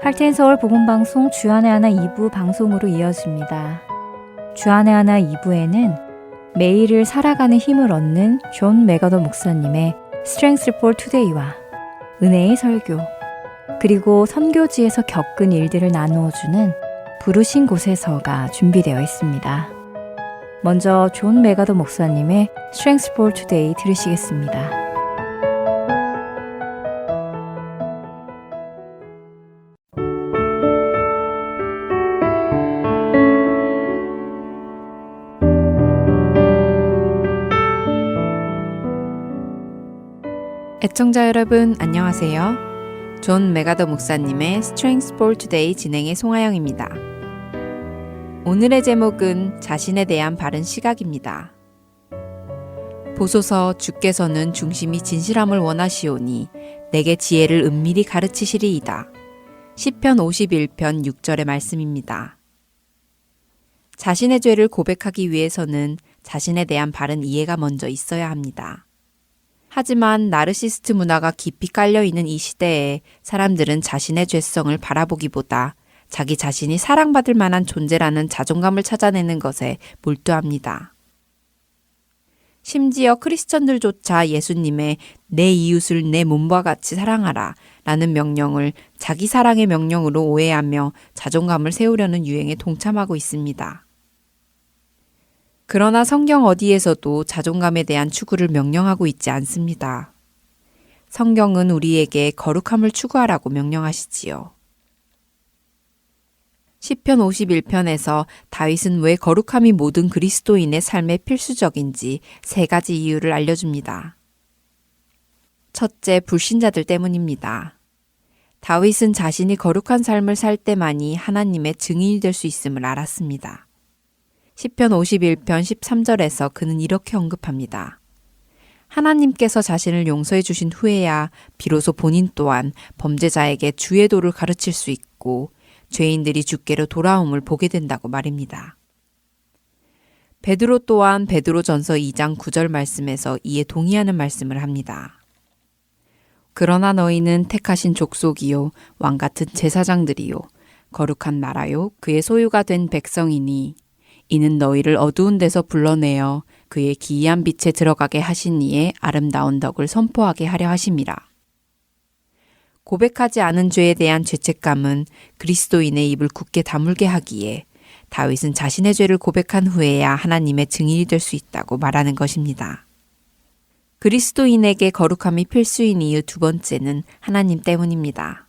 할텐서울 복음방송 주안의 하나 2부 방송으로 이어집니다. 주안의 하나 2부에는 매일을 살아가는 힘을 얻는 존 맥아더 목사님의 Strength for Today와 은혜의 설교, 그리고 선교지에서 겪은 일들을 나누어주는 부르신 곳에서가 준비되어 있습니다. 먼저 존 맥아더 목사님의 Strength for Today 들으시겠습니다. 애청자 여러분 안녕하세요. 존 맥아더 목사님의 Strength for Today 진행의 송하영입니다. 오늘의 제목은 자신에 대한 바른 시각입니다. 보소서 주께서는 중심이 진실함을 원하시오니 내게 지혜를 은밀히 가르치시리이다. 시편 51편 6절의 말씀입니다. 자신의 죄를 고백하기 위해서는 자신에 대한 바른 이해가 먼저 있어야 합니다. 하지만 나르시스트 문화가 깊이 깔려있는 이 시대에 사람들은 자신의 죄성을 바라보기보다 자기 자신이 사랑받을 만한 존재라는 자존감을 찾아내는 것에 몰두합니다. 심지어 크리스천들조차 예수님의 내 이웃을 내 몸과 같이 사랑하라 라는 명령을 자기 사랑의 명령으로 오해하며 자존감을 세우려는 유행에 동참하고 있습니다. 그러나 성경 어디에서도 자존감에 대한 추구를 명령하고 있지 않습니다. 성경은 우리에게 거룩함을 추구하라고 명령하시지요. 시편 51편에서 다윗은 왜 거룩함이 모든 그리스도인의 삶의 필수적인지 3가지 이유를 알려줍니다. 첫째, 불신자들 때문입니다. 다윗은 자신이 거룩한 삶을 살 때만이 하나님의 증인이 될 수 있음을 알았습니다. 시편 51편 13절에서 그는 이렇게 언급합니다. 하나님께서 자신을 용서해 주신 후에야 비로소 본인 또한 범죄자에게 주의 도를 가르칠 수 있고 죄인들이 주께로 돌아옴을 보게 된다고 말입니다. 베드로 또한 베드로전서 2장 9절 말씀에서 이에 동의하는 말씀을 합니다. 그러나 너희는 택하신 족속이요 왕같은 제사장들이요 거룩한 나라요 그의 소유가 된 백성이니 이는 너희를 어두운 데서 불러내어 그의 기이한 빛에 들어가게 하신 이의 아름다운 덕을 선포하게 하려 하심이라. 고백하지 않은 죄에 대한 죄책감은 그리스도인의 입을 굳게 다물게 하기에 다윗은 자신의 죄를 고백한 후에야 하나님의 증인이 될 수 있다고 말하는 것입니다. 그리스도인에게 거룩함이 필수인 이유 2번째는 하나님 때문입니다.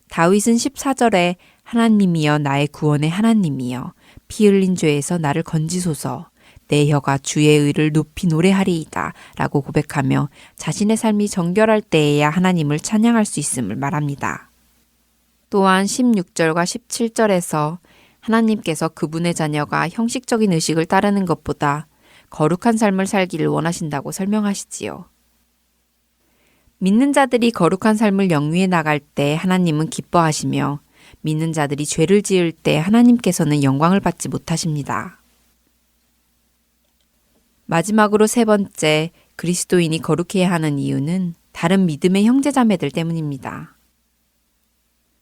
다윗은 14절에 하나님이여 나의 구원의 하나님이여 피 흘린 죄에서 나를 건지소서 내 혀가 주의 의를 높이 노래하리이다 라고 고백하며 자신의 삶이 정결할 때에야 하나님을 찬양할 수 있음을 말합니다. 또한 16절과 17절에서 하나님께서 그분의 자녀가 형식적인 의식을 따르는 것보다 거룩한 삶을 살기를 원하신다고 설명하시지요. 믿는 자들이 거룩한 삶을 영위해 나갈 때 하나님은 기뻐하시며 믿는 자들이 죄를 지을 때 하나님께서는 영광을 받지 못하십니다. 마지막으로 3번째, 그리스도인이 거룩해야 하는 이유는 다른 믿음의 형제자매들 때문입니다.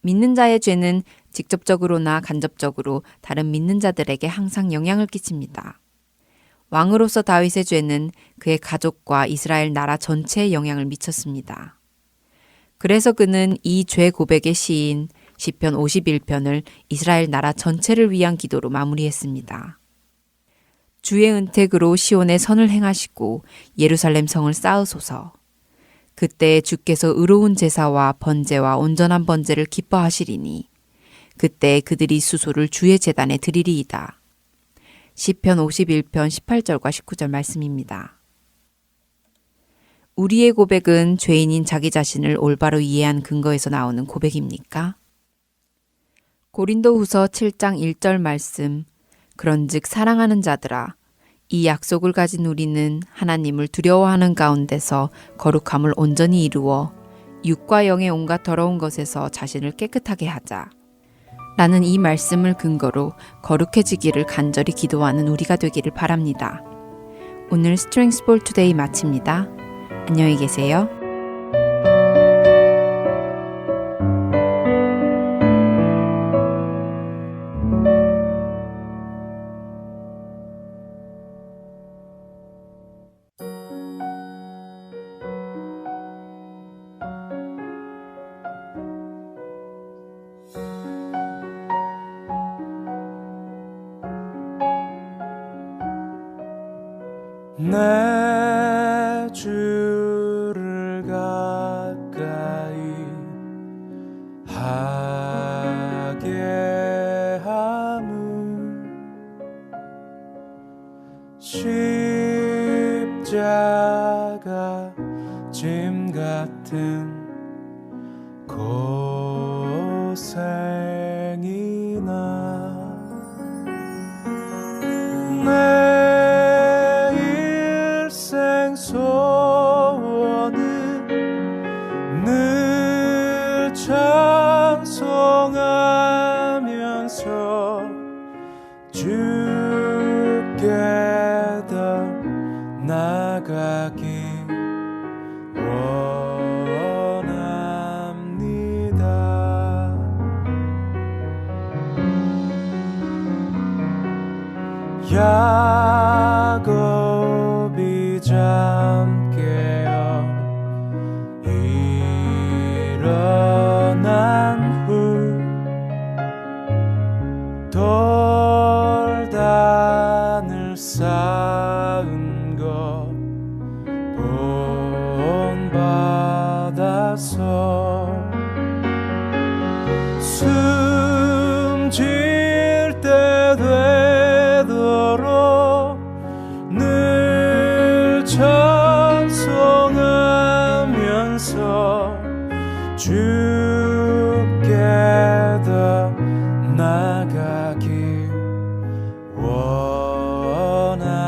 믿는 자의 죄는 직접적으로나 간접적으로 다른 믿는 자들에게 항상 영향을 끼칩니다. 왕으로서 다윗의 죄는 그의 가족과 이스라엘 나라 전체에 영향을 미쳤습니다. 그래서 그는 이 죄 고백의 시인 시편 51편을 이스라엘 나라 전체를 위한 기도로 마무리했습니다. 주의 은택으로 시온에 선을 행하시고 예루살렘 성을 쌓으소서. 그때 주께서 의로운 제사와 번제와 온전한 번제를 기뻐하시리니 그때 그들이 수소를 주의 제단에 드리리이다. 시편 51편 18절과 19절 말씀입니다. 우리의 고백은 죄인인 자기 자신을 올바로 이해한 근거에서 나오는 고백입니까? 고린도후서 7장 1절 말씀, 그런즉 사랑하는 자들아, 이 약속을 가진 우리는 하나님을 두려워하는 가운데서 거룩함을 온전히 이루어 육과 영의 온갖 더러운 것에서 자신을 깨끗하게 하자. 라는 이 말씀을 근거로 거룩해지기를 간절히 기도하는 우리가 되기를 바랍니다. 오늘 Strength for Today 마칩니다. 안녕히 계세요. 내 주를 가까이 하게 함은 십자가 짐 같은 고생이나 내 일생 소원은 늘 찬송하면서 주께 더 나가기 야곱이 잠 깨어 일어난 후 돌단을 쌓은 것 본받아서 숨질 때 되도록 늘 찬송하면서 주께 더 나가기 원합니다.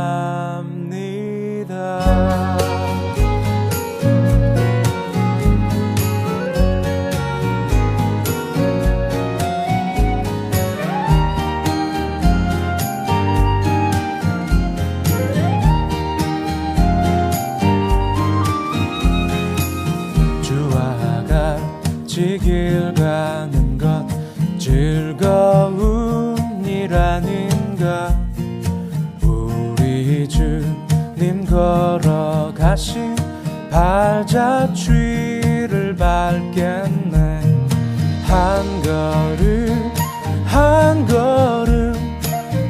길 가는 것 즐거움이라는가 우리 주님 걸어가신 발자취를 밟겠네. 한 걸음 한 걸음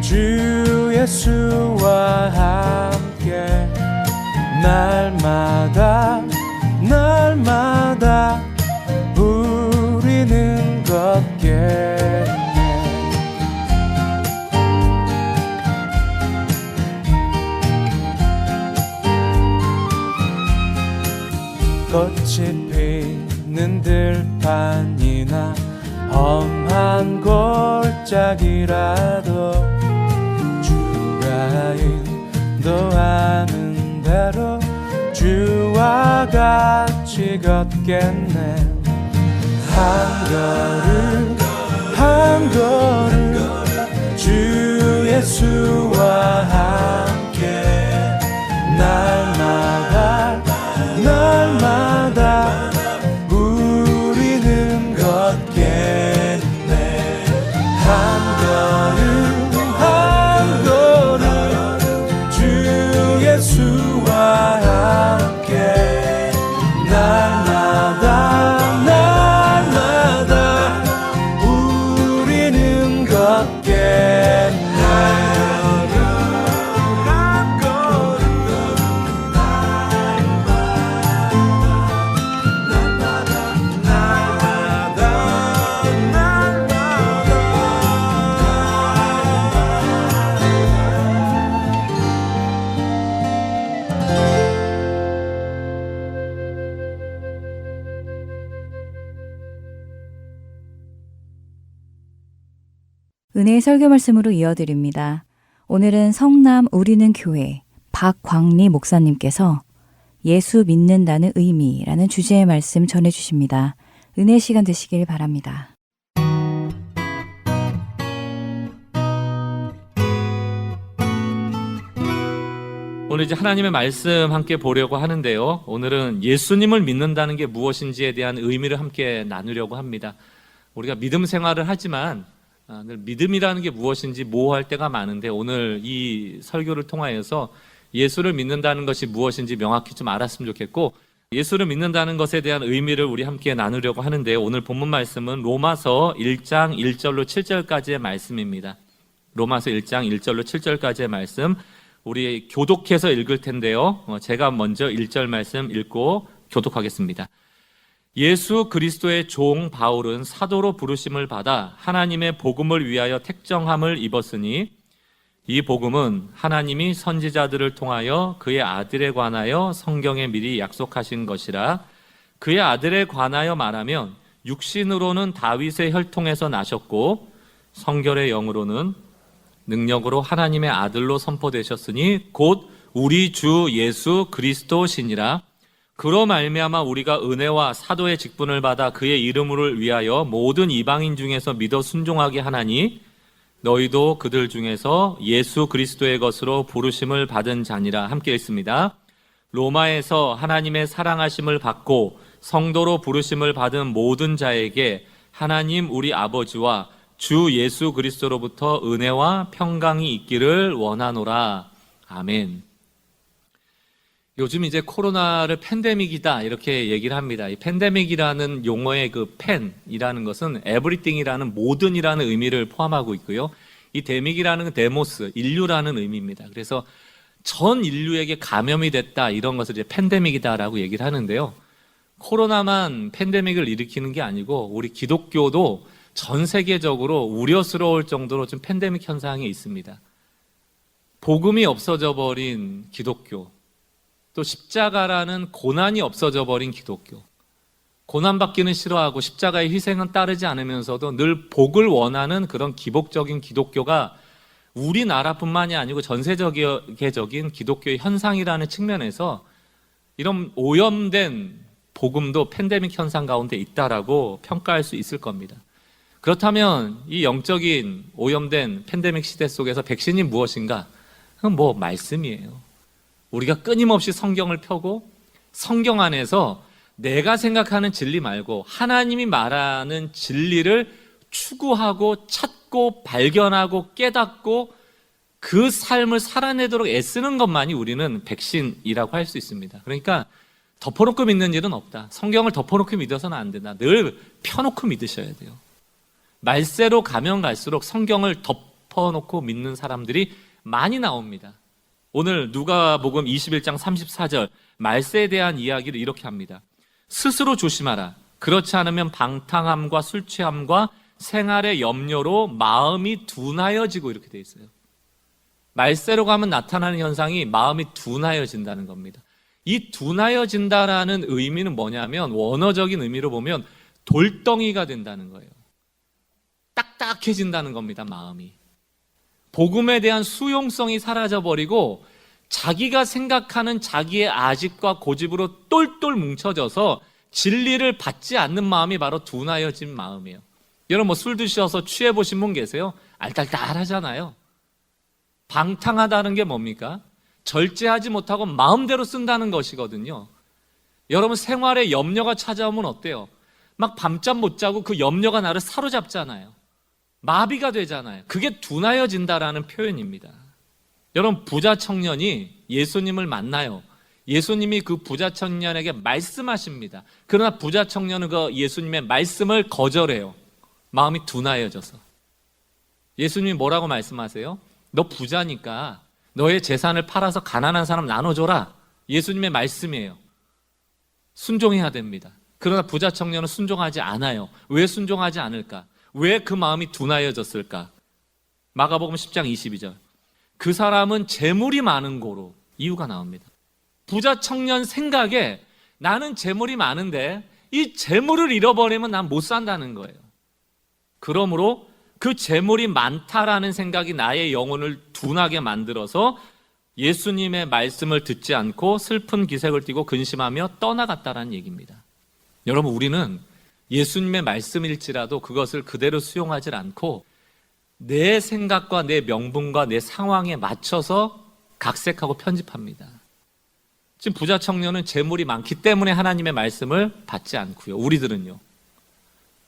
주 예수와 함께 날마다 날마다 우리는 걷겠네. 꽃이 피는 들판이나 험한 골짜기라도 주가 인도하는 대로 주와 같이 걷겠네. 한 걸음 한 걸음 주 예수와 함께 날마다 날마다 우리는 걷겠네. 한 걸음 한 걸음 주 예수와 함께 날마다 은혜의 설교 말씀으로 이어드립니다. 오늘은 성남 우리는 교회 박광리 목사님께서 예수 믿는다는 의미라는 주제의 말씀 전해주십니다. 은혜 시간 되시길 바랍니다. 오늘 이제 하나님의 말씀 함께 보려고 하는데요. 오늘은 예수님을 믿는다는 게 무엇인지에 대한 의미를 함께 나누려고 합니다. 우리가 믿음 생활을 하지만 늘 믿음이라는 게 무엇인지 모호할 때가 많은데 오늘 이 설교를 통하여서 예수를 믿는다는 것이 무엇인지 명확히 좀 알았으면 좋겠고 예수를 믿는다는 것에 대한 의미를 우리 함께 나누려고 하는데요. 오늘 본문 말씀은 로마서 1장 1절로 7절까지의 말씀입니다. 로마서 1장 1절로 7절까지의 말씀 우리 교독해서 읽을 텐데요. 제가 먼저 1절 말씀 읽고 교독하겠습니다. 예수 그리스도의 종 바울은 사도로 부르심을 받아 하나님의 복음을 위하여 택정함을 입었으니 이 복음은 하나님이 선지자들을 통하여 그의 아들에 관하여 성경에 미리 약속하신 것이라. 그의 아들에 관하여 말하면 육신으로는 다윗의 혈통에서 나셨고 성결의 영으로는 능력으로 하나님의 아들로 선포되셨으니 곧 우리 주 예수 그리스도시니라. 그로 말미암아 우리가 은혜와 사도의 직분을 받아 그의 이름을 위하여 모든 이방인 중에서 믿어 순종하게 하나니 너희도 그들 중에서 예수 그리스도의 것으로 부르심을 받은 자니라. 함께 읽습니다. 로마에서 하나님의 사랑하심을 받고 성도로 부르심을 받은 모든 자에게 하나님 우리 아버지와 주 예수 그리스도로부터 은혜와 평강이 있기를 원하노라. 아멘. 요즘 이제 코로나를 팬데믹이다 이렇게 얘기를 합니다. 이 팬데믹이라는 용어의 그 팬이라는 것은 에브리띵이라는 모든이라는 의미를 포함하고 있고요. 이 데믹이라는 데모스, 인류라는 의미입니다. 그래서 전 인류에게 감염이 됐다 이런 것을 이제 팬데믹이다라고 얘기를 하는데요. 코로나만 팬데믹을 일으키는 게 아니고 우리 기독교도 전 세계적으로 우려스러울 정도로 좀 팬데믹 현상이 있습니다. 복음이 없어져 버린 기독교, 또 십자가라는 고난이 없어져 버린 기독교, 고난받기는 싫어하고 십자가의 희생은 따르지 않으면서도 늘 복을 원하는 그런 기복적인 기독교가 우리나라뿐만이 아니고 전 세계적인 기독교의 현상이라는 측면에서 이런 오염된 복음도 팬데믹 현상 가운데 있다라고 평가할 수 있을 겁니다. 그렇다면 이 영적인 오염된 팬데믹 시대 속에서 백신이 무엇인가? 그건 뭐 말씀이에요. 우리가 끊임없이 성경을 펴고 성경 안에서 내가 생각하는 진리 말고 하나님이 말하는 진리를 추구하고 찾고 발견하고 깨닫고 그 삶을 살아내도록 애쓰는 것만이 우리는 백신이라고 할 수 있습니다. 그러니까 덮어놓고 믿는 일은 없다. 성경을 덮어놓고 믿어서는 안 된다. 늘 펴놓고 믿으셔야 돼요. 말세로 가면 갈수록 성경을 덮어놓고 믿는 사람들이 많이 나옵니다. 오늘 누가복음 21장 34절 말세에 대한 이야기를 이렇게 합니다. 스스로 조심하라. 그렇지 않으면 방탕함과 술 취함과 생활의 염려로 마음이 둔하여지고 이렇게 돼 있어요. 말세로 가면 나타나는 현상이 마음이 둔하여진다는 겁니다. 이 둔하여진다라는 의미는 뭐냐면 원어적인 의미로 보면 돌덩이가 된다는 거예요. 딱딱해진다는 겁니다. 마음이. 복음에 대한 수용성이 사라져버리고 자기가 생각하는 자기의 아집과 고집으로 똘똘 뭉쳐져서 진리를 받지 않는 마음이 바로 둔하여진 마음이에요. 여러분 뭐 술 드셔서 취해보신 분 계세요? 알딸딸하잖아요. 방탕하다는 게 뭡니까? 절제하지 못하고 마음대로 쓴다는 것이거든요. 여러분 생활에 염려가 찾아오면 어때요? 막 밤잠 못 자고 그 염려가 나를 사로잡잖아요. 마비가 되잖아요. 그게 둔하여진다라는 표현입니다. 여러분 부자 청년이 예수님을 만나요. 예수님이 그 부자 청년에게 말씀하십니다. 그러나 부자 청년은 그 예수님의 말씀을 거절해요. 마음이 둔하여져서. 예수님이 뭐라고 말씀하세요? 너 부자니까 너의 재산을 팔아서 가난한 사람 나눠줘라. 예수님의 말씀이에요. 순종해야 됩니다. 그러나 부자 청년은 순종하지 않아요. 왜 순종하지 않을까? 왜 그 마음이 둔하여졌을까? 마가복음 10장 22절. 그 사람은 재물이 많은 고로 이유가 나옵니다. 부자 청년 생각에 나는 재물이 많은데 이 재물을 잃어버리면 난 못 산다는 거예요. 그러므로 그 재물이 많다라는 생각이 나의 영혼을 둔하게 만들어서 예수님의 말씀을 듣지 않고 슬픈 기색을 띠고 근심하며 떠나갔다라는 얘기입니다. 여러분 우리는 예수님의 말씀일지라도 그것을 그대로 수용하지 않고 내 생각과 내 명분과 내 상황에 맞춰서 각색하고 편집합니다. 지금 부자 청년은 재물이 많기 때문에 하나님의 말씀을 받지 않고요. 우리들은요.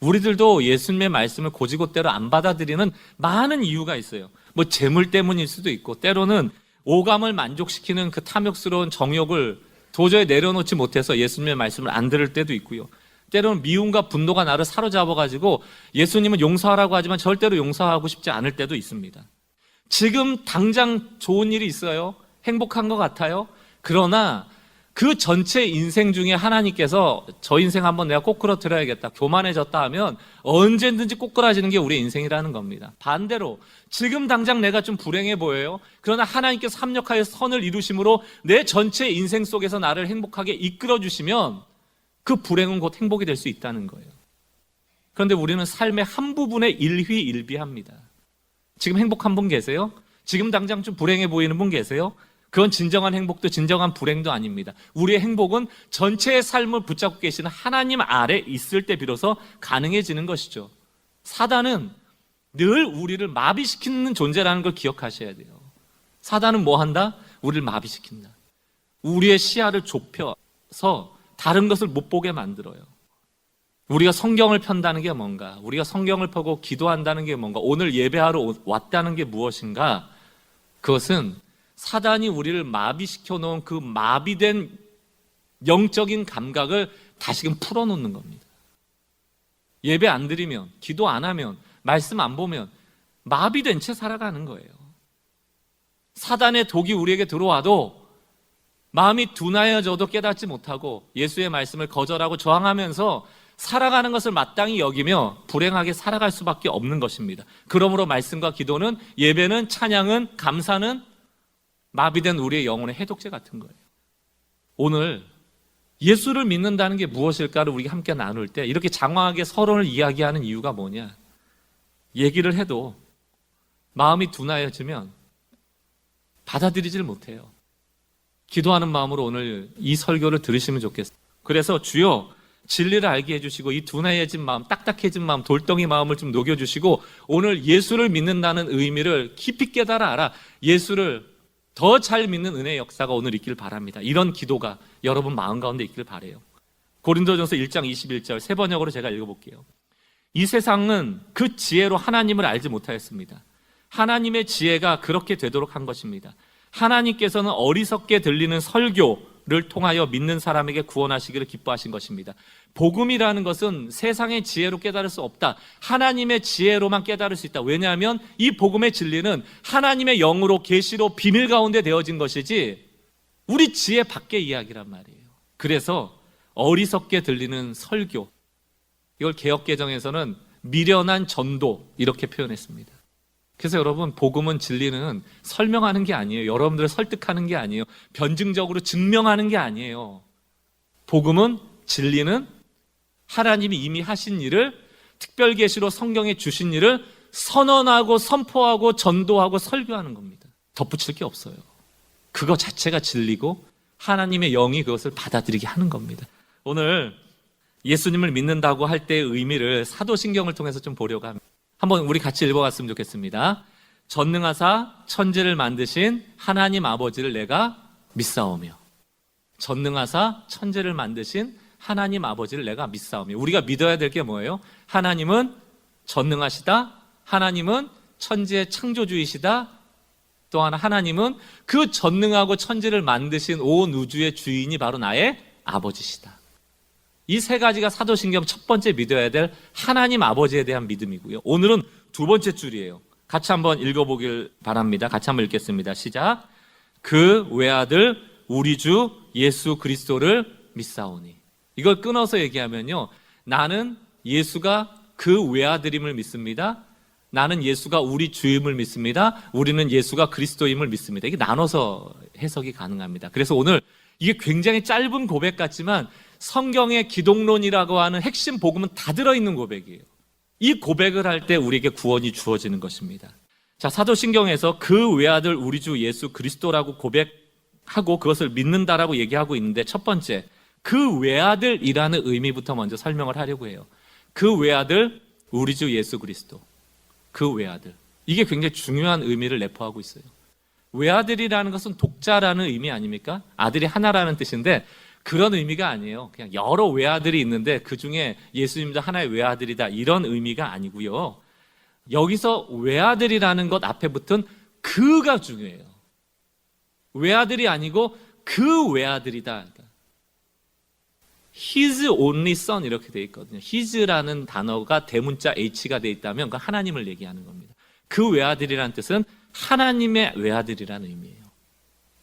우리들도 예수님의 말씀을 고지고대로 안 받아들이는 많은 이유가 있어요. 뭐 재물 때문일 수도 있고 때로는 오감을 만족시키는 그 탐욕스러운 정욕을 도저히 내려놓지 못해서 예수님의 말씀을 안 들을 때도 있고요. 때로는 미움과 분노가 나를 사로잡아가지고 예수님은 용서하라고 하지만 절대로 용서하고 싶지 않을 때도 있습니다. 지금 당장 좋은 일이 있어요. 행복한 것 같아요. 그러나 그 전체 인생 중에 하나님께서 저 인생 한번 내가 꼬꾸라뜨려야겠다, 교만해졌다 하면 언제든지 꼬꾸라지는 게 우리의 인생이라는 겁니다. 반대로 지금 당장 내가 좀 불행해 보여요. 그러나 하나님께서 합력하여 선을 이루심으로 내 전체 인생 속에서 나를 행복하게 이끌어 주시면 그 불행은 곧 행복이 될 수 있다는 거예요. 그런데 우리는 삶의 한 부분에 일희일비합니다. 지금 행복한 분 계세요? 지금 당장 좀 불행해 보이는 분 계세요? 그건 진정한 행복도 진정한 불행도 아닙니다. 우리의 행복은 전체의 삶을 붙잡고 계시는 하나님 아래 있을 때 비로소 가능해지는 것이죠. 사단은 늘 우리를 마비시키는 존재라는 걸 기억하셔야 돼요. 사단은 뭐 한다? 우리를 마비시킨다. 우리의 시야를 좁혀서 다른 것을 못 보게 만들어요. 우리가 성경을 편다는 게 뭔가, 우리가 성경을 펴고 기도한다는 게 뭔가, 오늘 예배하러 왔다는 게 무엇인가, 그것은 사단이 우리를 마비시켜 놓은 그 마비된 영적인 감각을 다시금 풀어놓는 겁니다. 예배 안 드리면, 기도 안 하면, 말씀 안 보면 마비된 채 살아가는 거예요. 사단의 독이 우리에게 들어와도 마음이 둔하여져도 깨닫지 못하고 예수의 말씀을 거절하고 저항하면서 살아가는 것을 마땅히 여기며 불행하게 살아갈 수밖에 없는 것입니다. 그러므로 말씀과 기도는, 예배는, 찬양은, 감사는 마비된 우리의 영혼의 해독제 같은 거예요. 오늘 예수를 믿는다는 게 무엇일까를 우리가 함께 나눌 때 이렇게 장황하게 서론을 이야기하는 이유가 뭐냐? 얘기를 해도 마음이 둔하여지면 받아들이질 못해요. 기도하는 마음으로 오늘 이 설교를 들으시면 좋겠어요. 그래서 주여 진리를 알게 해주시고 이 둔해진 마음, 딱딱해진 마음, 돌덩이 마음을 좀 녹여주시고 오늘 예수를 믿는다는 의미를 깊이 깨달아 알아 예수를 더 잘 믿는 은혜의 역사가 오늘 있길 바랍니다. 이런 기도가 여러분 마음 가운데 있길 바라요. 고린도전서 1장 21절 세 번역으로 제가 읽어볼게요. 이 세상은 그 지혜로 하나님을 알지 못하였습니다. 하나님의 지혜가 그렇게 되도록 한 것입니다. 하나님께서는 어리석게 들리는 설교를 통하여 믿는 사람에게 구원하시기를 기뻐하신 것입니다. 복음이라는 것은 세상의 지혜로 깨달을 수 없다. 하나님의 지혜로만 깨달을 수 있다. 왜냐하면 이 복음의 진리는 하나님의 영으로 계시로 비밀 가운데 되어진 것이지 우리 지혜 밖의 이야기란 말이에요. 그래서 어리석게 들리는 설교, 이걸 개역개정에서는 미련한 전도 이렇게 표현했습니다. 그래서 여러분, 복음은, 진리는 설명하는 게 아니에요. 여러분들을 설득하는 게 아니에요. 변증적으로 증명하는 게 아니에요. 복음은, 진리는 하나님이 이미 하신 일을, 특별 계시로 성경에 주신 일을 선언하고 선포하고 전도하고 설교하는 겁니다. 덧붙일 게 없어요. 그거 자체가 진리고 하나님의 영이 그것을 받아들이게 하는 겁니다. 오늘 예수님을 믿는다고 할 때의 의미를 사도신경을 통해서 좀 보려고 합니다. 한번 우리 같이 읽어봤으면 좋겠습니다. 전능하사 천지를 만드신 하나님 아버지를 내가 믿사오며. 전능하사 천지를 만드신 하나님 아버지를 내가 믿사오며. 우리가 믿어야 될 게 뭐예요? 하나님은 전능하시다. 하나님은 천지의 창조주이시다. 또 하나, 하나님은 그 전능하고 천지를 만드신 온 우주의 주인이 바로 나의 아버지시다. 이 세 가지가 사도신경 첫 번째 믿어야 될 하나님 아버지에 대한 믿음이고요. 오늘은 두 번째 줄이에요. 같이 한번 읽어보길 바랍니다. 같이 한번 읽겠습니다. 시작. 그 외아들 우리 주 예수 그리스도를 믿사오니. 이걸 끊어서 얘기하면요, 나는 예수가 그 외아들임을 믿습니다. 나는 예수가 우리 주임을 믿습니다. 우리는 예수가 그리스도임을 믿습니다. 이게 나눠서 해석이 가능합니다. 그래서 오늘 이게 굉장히 짧은 고백 같지만 성경의 기독론이라고 하는 핵심 복음은 다 들어있는 고백이에요. 이 고백을 할 때 우리에게 구원이 주어지는 것입니다. 자, 사도신경에서 그 외아들 우리 주 예수 그리스도라고 고백하고 그것을 믿는다라고 얘기하고 있는데, 첫 번째, 그 외아들이라는 의미부터 먼저 설명을 하려고 해요. 그 외아들 우리 주 예수 그리스도. 그 외아들. 이게 굉장히 중요한 의미를 내포하고 있어요. 외아들이라는 것은 독자라는 의미 아닙니까? 아들이 하나라는 뜻인데 그런 의미가 아니에요. 그냥 여러 외아들이 있는데 그 중에 예수님도 하나의 외아들이다, 이런 의미가 아니고요. 여기서 외아들이라는 것 앞에 붙은 그가 중요해요. 외아들이 아니고 그 외아들이다. His only son 이렇게 돼 있거든요. His라는 단어가 대문자 H가 돼 있다면 그 하나님을 얘기하는 겁니다. 그 외아들이라는 뜻은 하나님의 외아들이라는 의미예요.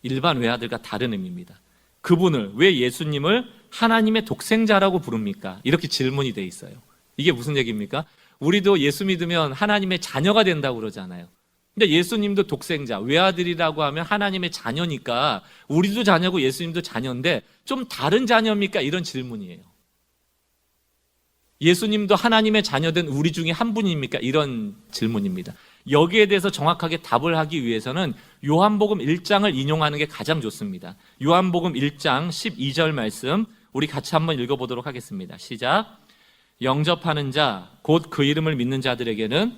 일반 외아들과 다른 의미입니다. 그분을, 왜 예수님을 하나님의 독생자라고 부릅니까? 이렇게 질문이 돼 있어요. 이게 무슨 얘기입니까? 우리도 예수 믿으면 하나님의 자녀가 된다고 그러잖아요. 근데 예수님도 독생자, 외아들이라고 하면 하나님의 자녀니까 우리도 자녀고 예수님도 자녀인데 좀 다른 자녀입니까? 이런 질문이에요. 예수님도 하나님의 자녀된 우리 중에 한 분입니까? 이런 질문입니다. 여기에 대해서 정확하게 답을 하기 위해서는 요한복음 1장을 인용하는 게 가장 좋습니다. 요한복음 1장 12절 말씀 우리 같이 한번 읽어보도록 하겠습니다. 시작. 영접하는 자, 곧 그 이름을 믿는 자들에게는,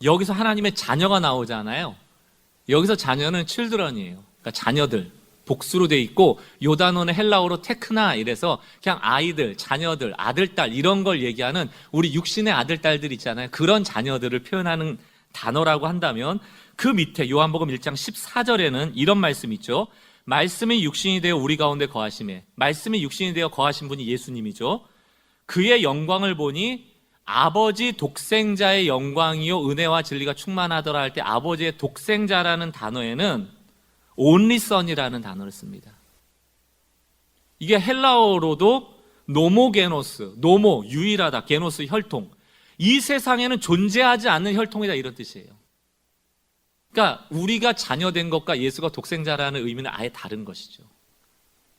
여기서 하나님의 자녀가 나오잖아요. 여기서 자녀는 children이에요. 그러니까 자녀들, 복수로 돼 있고, 요 단어는 헬라어로 테크나 이래서 그냥 아이들, 자녀들, 아들, 딸 이런 걸 얘기하는 우리 육신의 아들, 딸들 있잖아요. 그런 자녀들을 표현하는 단어라고 한다면, 그 밑에 요한복음 1장 14절에는 이런 말씀 있죠. 말씀이 육신이 되어 우리 가운데 거하심에, 말씀이 육신이 되어 거하신 분이 예수님이죠. 그의 영광을 보니 아버지 독생자의 영광이요 은혜와 진리가 충만하더라 할 때 아버지의 독생자라는 단어에는 only son이라는 단어를 씁니다. 이게 헬라어로도 노모게노스, 노모 유일하다, 게노스 혈통, 이 세상에는 존재하지 않는 혈통이다 이런 뜻이에요. 그러니까 우리가 자녀된 것과 예수가 독생자라는 의미는 아예 다른 것이죠.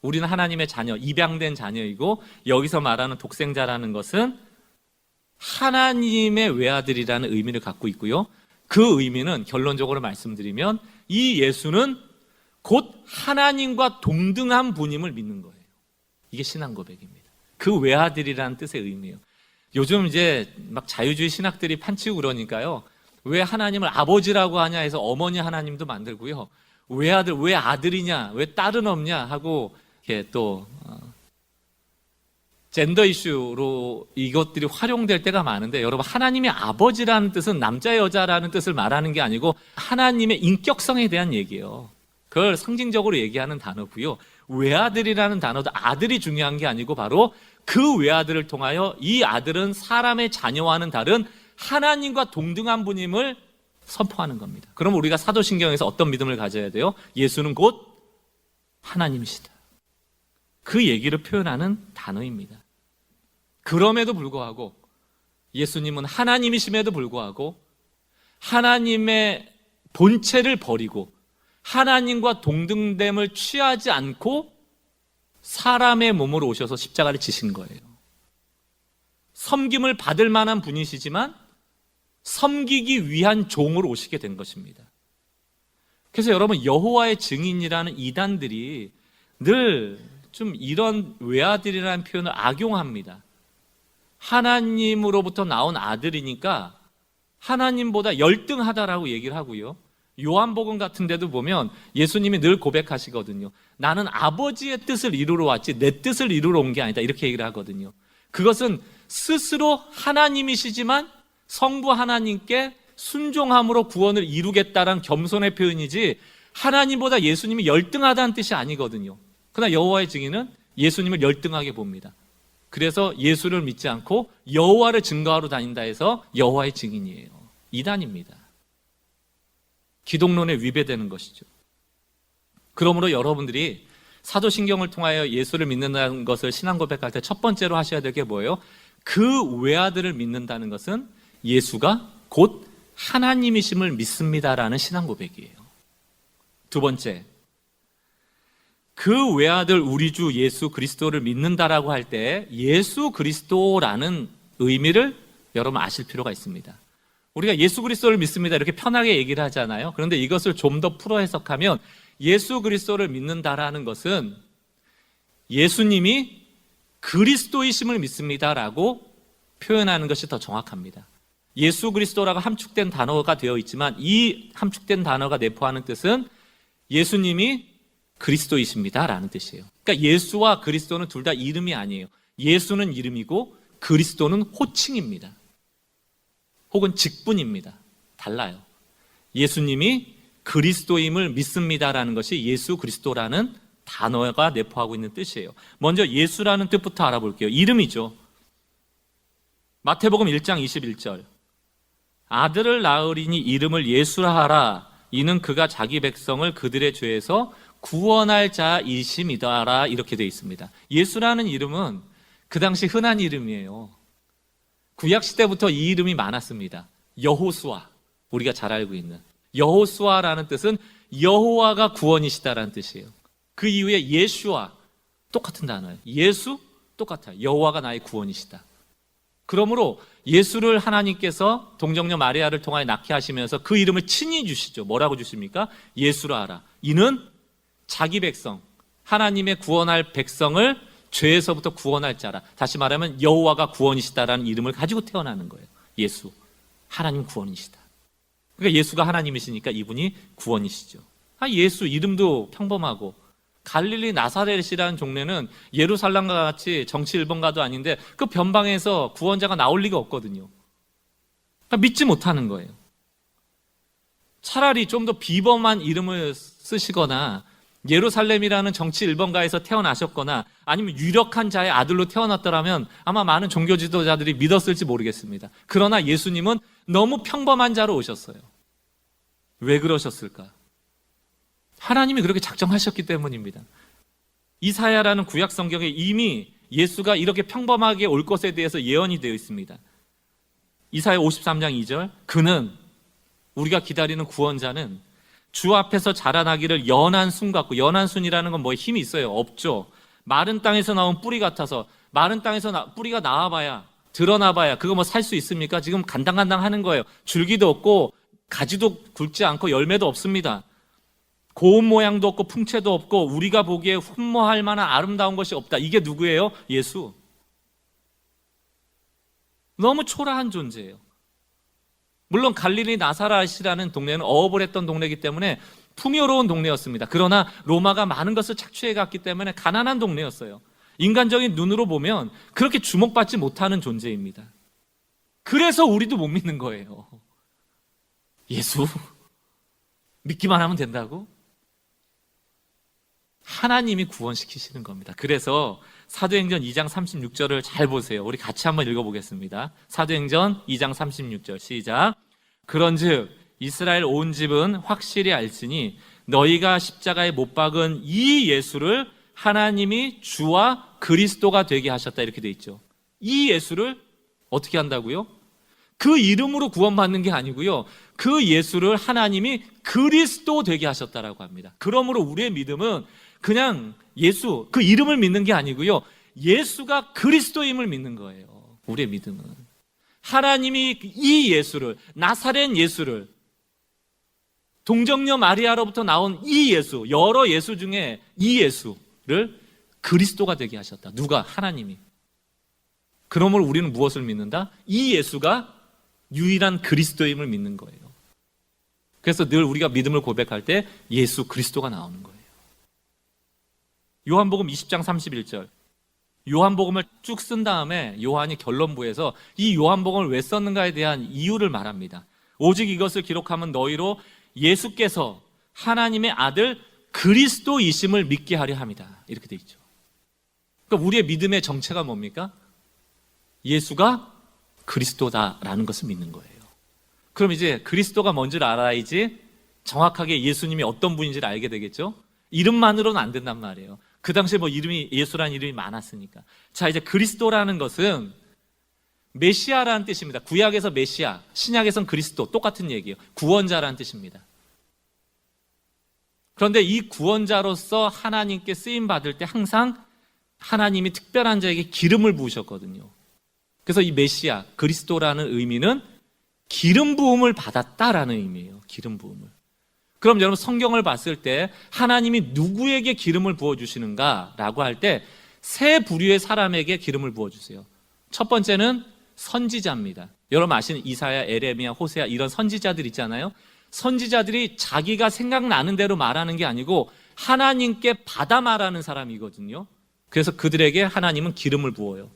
우리는 하나님의 자녀, 입양된 자녀이고 여기서 말하는 독생자라는 것은 하나님의 외아들이라는 의미를 갖고 있고요. 그 의미는 결론적으로 말씀드리면 이 예수는 곧 하나님과 동등한 분임을 믿는 거예요. 이게 신앙 고백입니다. 그 외아들이라는 뜻의 의미예요. 요즘 이제 막 자유주의 신학들이 판치고 그러니까요. 왜 하나님을 아버지라고 하냐 해서 어머니 하나님도 만들고요. 외아들, 왜 아들이냐, 왜 딸은 없냐 하고 이렇게 또 젠더 이슈로 이것들이 활용될 때가 많은데, 여러분 하나님의 아버지라는 뜻은 남자 여자라는 뜻을 말하는 게 아니고 하나님의 인격성에 대한 얘기예요. 그걸 상징적으로 얘기하는 단어고요. 외아들이라는 단어도 아들이 중요한 게 아니고 바로 그 외아들을 통하여 이 아들은 사람의 자녀와는 다른 하나님과 동등한 분임을 선포하는 겁니다. 그럼 우리가 사도신경에서 어떤 믿음을 가져야 돼요? 예수는 곧 하나님이시다. 그 얘기를 표현하는 단어입니다. 그럼에도 불구하고 예수님은 하나님이심에도 불구하고 하나님의 본체를 버리고 하나님과 동등됨을 취하지 않고 사람의 몸으로 오셔서 십자가를 지신 거예요. 섬김을 받을 만한 분이시지만 섬기기 위한 종으로 오시게 된 것입니다. 그래서 여러분 여호와의 증인이라는 이단들이 늘 좀 이런 외아들이라는 표현을 악용합니다. 하나님으로부터 나온 아들이니까 하나님보다 열등하다라고 얘기를 하고요. 요한복음 같은 데도 보면 예수님이 늘 고백하시거든요. 나는 아버지의 뜻을 이루러 왔지 내 뜻을 이루러 온 게 아니다 이렇게 얘기를 하거든요. 그것은 스스로 하나님이시지만 성부 하나님께 순종함으로 구원을 이루겠다는 겸손의 표현이지 하나님보다 예수님이 열등하다는 뜻이 아니거든요. 그러나 여호와의 증인은 예수님을 열등하게 봅니다. 그래서 예수를 믿지 않고 여호와를 증거하러 다닌다 해서 여호와의 증인이에요. 이단입니다. 기독론에 위배되는 것이죠. 그러므로 여러분들이 사도신경을 통하여 예수를 믿는다는 것을 신앙 고백할 때 첫 번째로 하셔야 될 게 뭐예요? 그 외아들을 믿는다는 것은 예수가 곧 하나님이심을 믿습니다라는 신앙 고백이에요. 두 번째, 그 외아들 우리 주 예수 그리스도를 믿는다라고 할 때 예수 그리스도라는 의미를 여러분 아실 필요가 있습니다. 우리가 예수 그리스도를 믿습니다 이렇게 편하게 얘기를 하잖아요. 그런데 이것을 좀 더 풀어 해석하면 예수 그리스도를 믿는다라는 것은 예수님이 그리스도이심을 믿습니다라고 표현하는 것이 더 정확합니다. 예수 그리스도라고 함축된 단어가 되어 있지만 이 함축된 단어가 내포하는 뜻은 예수님이 그리스도이십니다라는 뜻이에요. 그러니까 예수와 그리스도는 둘 다 이름이 아니에요. 예수는 이름이고 그리스도는 호칭입니다. 혹은 직분입니다. 달라요. 예수님이 그리스도임을 믿습니다라는 것이 예수 그리스도라는 단어가 내포하고 있는 뜻이에요. 먼저 예수라는 뜻부터 알아볼게요. 이름이죠. 마태복음 1장 21절 아들을 낳으리니 이름을 예수라 하라. 이는 그가 자기 백성을 그들의 죄에서 구원할 자이심이다라. 이렇게 되어 있습니다. 예수라는 이름은 그 당시 흔한 이름이에요. 구약시대부터 이 이름이 많았습니다. 여호수아, 우리가 잘 알고 있는 여호수아라는 뜻은 여호와가 구원이시다라는 뜻이에요. 그 이후에 예슈아, 똑같은 단어예요. 예수, 똑같아요. 여호와가 나의 구원이시다. 그러므로 예수를 하나님께서 동정녀 마리아를 통하여 낳게 하시면서 그 이름을 친히 주시죠. 뭐라고 주십니까? 예수라 하라. 이는 자기 백성, 하나님의 구원할 백성을 죄에서부터 구원할 자라. 다시 말하면 여호와가 구원이시다라는 이름을 가지고 태어나는 거예요. 예수, 하나님 구원이시다. 그러니까 예수가 하나님이시니까 이분이 구원이시죠. 예수 이름도 평범하고, 갈릴리 나사렛이라는 종래는 예루살렘과 같이 정치 일본가도 아닌데 그 변방에서 구원자가 나올 리가 없거든요. 그러니까 믿지 못하는 거예요. 차라리 좀 더 비범한 이름을 쓰시거나 예루살렘이라는 정치 일본가에서 태어나셨거나 아니면 유력한 자의 아들로 태어났더라면 아마 많은 종교 지도자들이 믿었을지 모르겠습니다. 그러나 예수님은 너무 평범한 자로 오셨어요. 왜 그러셨을까? 하나님이 그렇게 작정하셨기 때문입니다. 이사야라는 구약 성경에 이미 예수가 이렇게 평범하게 올 것에 대해서 예언이 되어 있습니다. 이사야 53장 2절, 그는, 우리가 기다리는 구원자는 주 앞에서 자라나기를 연한 순 같고, 연한 순이라는 건 뭐 힘이 있어요? 없죠. 마른 땅에서 나온 뿌리 같아서, 마른 땅에서 뿌리가 나와봐야, 드러나봐야 그거 뭐 살 수 있습니까? 지금 간당간당 하는 거예요. 줄기도 없고 가지도 굵지 않고 열매도 없습니다. 고운 모양도 없고 풍채도 없고 우리가 보기에 흠모할 만한 아름다운 것이 없다. 이게 누구예요? 예수. 너무 초라한 존재예요. 물론 갈릴리 나사렛이라는 동네는 어업을 했던 동네이기 때문에 풍요로운 동네였습니다. 그러나 로마가 많은 것을 착취해 갔기 때문에 가난한 동네였어요. 인간적인 눈으로 보면 그렇게 주목받지 못하는 존재입니다. 그래서 우리도 못 믿는 거예요. 예수? 믿기만 하면 된다고? 하나님이 구원시키시는 겁니다. 그래서 사도행전 2장 36절을 잘 보세요. 우리 같이 한번 읽어보겠습니다. 사도행전 2장 36절 시작. 그런즉 이스라엘 온 집은 확실히 알지니 너희가 십자가에 못 박은 이 예수를 하나님이 주와 그리스도가 되게 하셨다. 이렇게 돼 있죠. 이 예수를 어떻게 한다고요? 그 이름으로 구원받는 게 아니고요, 그 예수를 하나님이 그리스도 되게 하셨다라고 합니다. 그러므로 우리의 믿음은 그냥 예수, 그 이름을 믿는 게 아니고요, 예수가 그리스도임을 믿는 거예요. 우리의 믿음은 하나님이 이 예수를, 나사렛 예수를, 동정녀 마리아로부터 나온 이 예수, 여러 예수 중에 이 예수를 그리스도가 되게 하셨다. 누가? 하나님이. 그러므로 우리는 무엇을 믿는다? 이 예수가 유일한 그리스도임을 믿는 거예요. 그래서 늘 우리가 믿음을 고백할 때 예수 그리스도가 나오는 거예요. 요한복음 20장 31절, 요한복음을 쭉 쓴 다음에 요한이 결론부에서 이 요한복음을 왜 썼는가에 대한 이유를 말합니다. 오직 이것을 기록하면 너희로 예수께서 하나님의 아들 그리스도이심을 믿게 하려 함이다. 이렇게 돼 있죠. 그러니까 우리의 믿음의 정체가 뭡니까? 예수가 그리스도다라는 것을 믿는 거예요. 그럼 이제 그리스도가 뭔지를 알아야지 정확하게 예수님이 어떤 분인지를 알게 되겠죠. 이름만으로는 안 된단 말이에요. 그 당시에 뭐 이름이, 예수라는 이름이 많았으니까. 자, 이제 그리스도라는 것은 메시아라는 뜻입니다. 구약에서 메시아, 신약에서는 그리스도, 똑같은 얘기예요. 구원자라는 뜻입니다. 그런데 이 구원자로서 하나님께 쓰임 받을 때 항상 하나님이 특별한 자에게 기름을 부으셨거든요. 그래서 이 메시아, 그리스도라는 의미는 기름 부음을 받았다라는 의미예요. 기름 부음을. 그럼 여러분 성경을 봤을 때 하나님이 누구에게 기름을 부어주시는가라고 할 때 세 부류의 사람에게 기름을 부어주세요. 첫 번째는 선지자입니다. 여러분 아시는 이사야, 에레미야, 호세아 이런 선지자들 있잖아요. 선지자들이 자기가 생각나는 대로 말하는 게 아니고 하나님께 받아 말하는 사람이거든요. 그래서 그들에게 하나님은 기름을 부어요.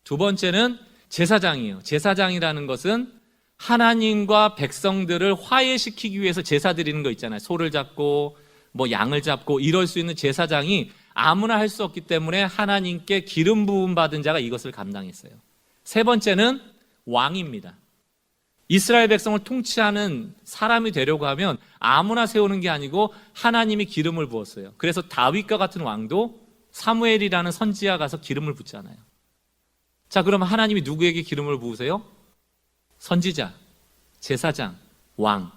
두 번째는 제사장이에요. 제사장이라는 것은 하나님과 백성들을 화해시키기 위해서 제사 드리는 거 있잖아요. 소를 잡고 뭐 양을 잡고 이럴 수 있는 제사장이 아무나 할 수 없기 때문에 하나님께 기름 부음 받은 자가 이것을 감당했어요. 세 번째는 왕입니다. 이스라엘 백성을 통치하는 사람이 되려고 하면 아무나 세우는 게 아니고 하나님이 기름을 부었어요. 그래서 다윗과 같은 왕도 사무엘이라는 선지자 가서 기름을 붓잖아요. 자, 그러면 하나님이 누구에게 기름을 부으세요? 선지자, 제사장, 왕.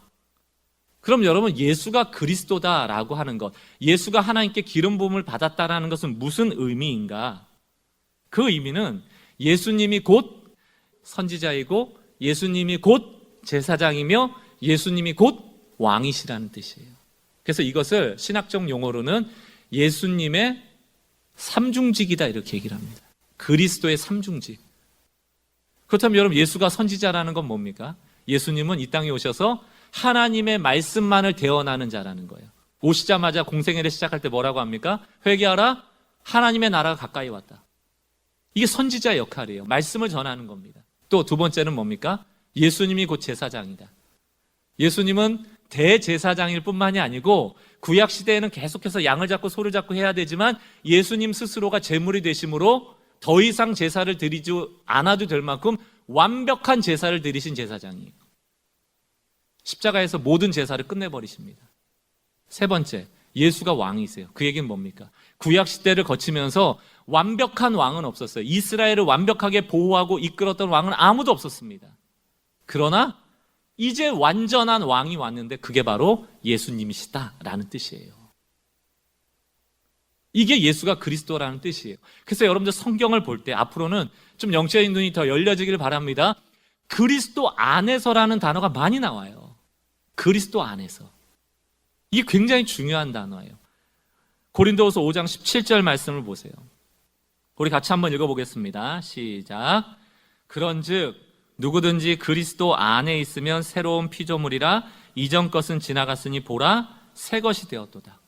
그럼 여러분, 예수가 그리스도다라고 하는 것, 예수가 하나님께 기름 부음을 받았다라는 것은 무슨 의미인가? 그 의미는 예수님이 곧 선지자이고 예수님이 곧 제사장이며 예수님이 곧 왕이시라는 뜻이에요. 그래서 이것을 신학적 용어로는 예수님의 삼중직이다 이렇게 얘기를 합니다. 그리스도의 삼중직. 그렇다면 여러분, 예수가 선지자라는 건 뭡니까? 예수님은 이 땅에 오셔서 하나님의 말씀만을 대언하는 자라는 거예요. 오시자마자 공생애를 시작할 때 뭐라고 합니까? 회개하라, 하나님의 나라가 가까이 왔다. 이게 선지자의 역할이에요. 말씀을 전하는 겁니다. 또 두 번째는 뭡니까? 예수님이 곧 제사장이다. 예수님은 대제사장일 뿐만이 아니고 구약 시대에는 계속해서 양을 잡고 소를 잡고 해야 되지만 예수님 스스로가 제물이 되심으로 더 이상 제사를 드리지 않아도 될 만큼 완벽한 제사를 드리신 제사장이에요. 십자가에서 모든 제사를 끝내버리십니다. 세 번째, 예수가 왕이세요. 그 얘기는 뭡니까? 구약 시대를 거치면서 완벽한 왕은 없었어요. 이스라엘을 완벽하게 보호하고 이끌었던 왕은 아무도 없었습니다. 그러나 이제 완전한 왕이 왔는데 그게 바로 예수님이시다라는 뜻이에요. 이게 예수가 그리스도라는 뜻이에요. 그래서 여러분들 성경을 볼 때 앞으로는 좀 영적인 눈이 더 열려지길 바랍니다. 그리스도 안에서라는 단어가 많이 나와요. 그리스도 안에서. 이게 굉장히 중요한 단어예요. 고린도후서 5장 17절 말씀을 보세요. 우리 같이 한번 읽어보겠습니다. 시작. 그런즉 누구든지 그리스도 안에 있으면 새로운 피조물이라 이전 것은 지나갔으니 보라 새 것이 되었도다.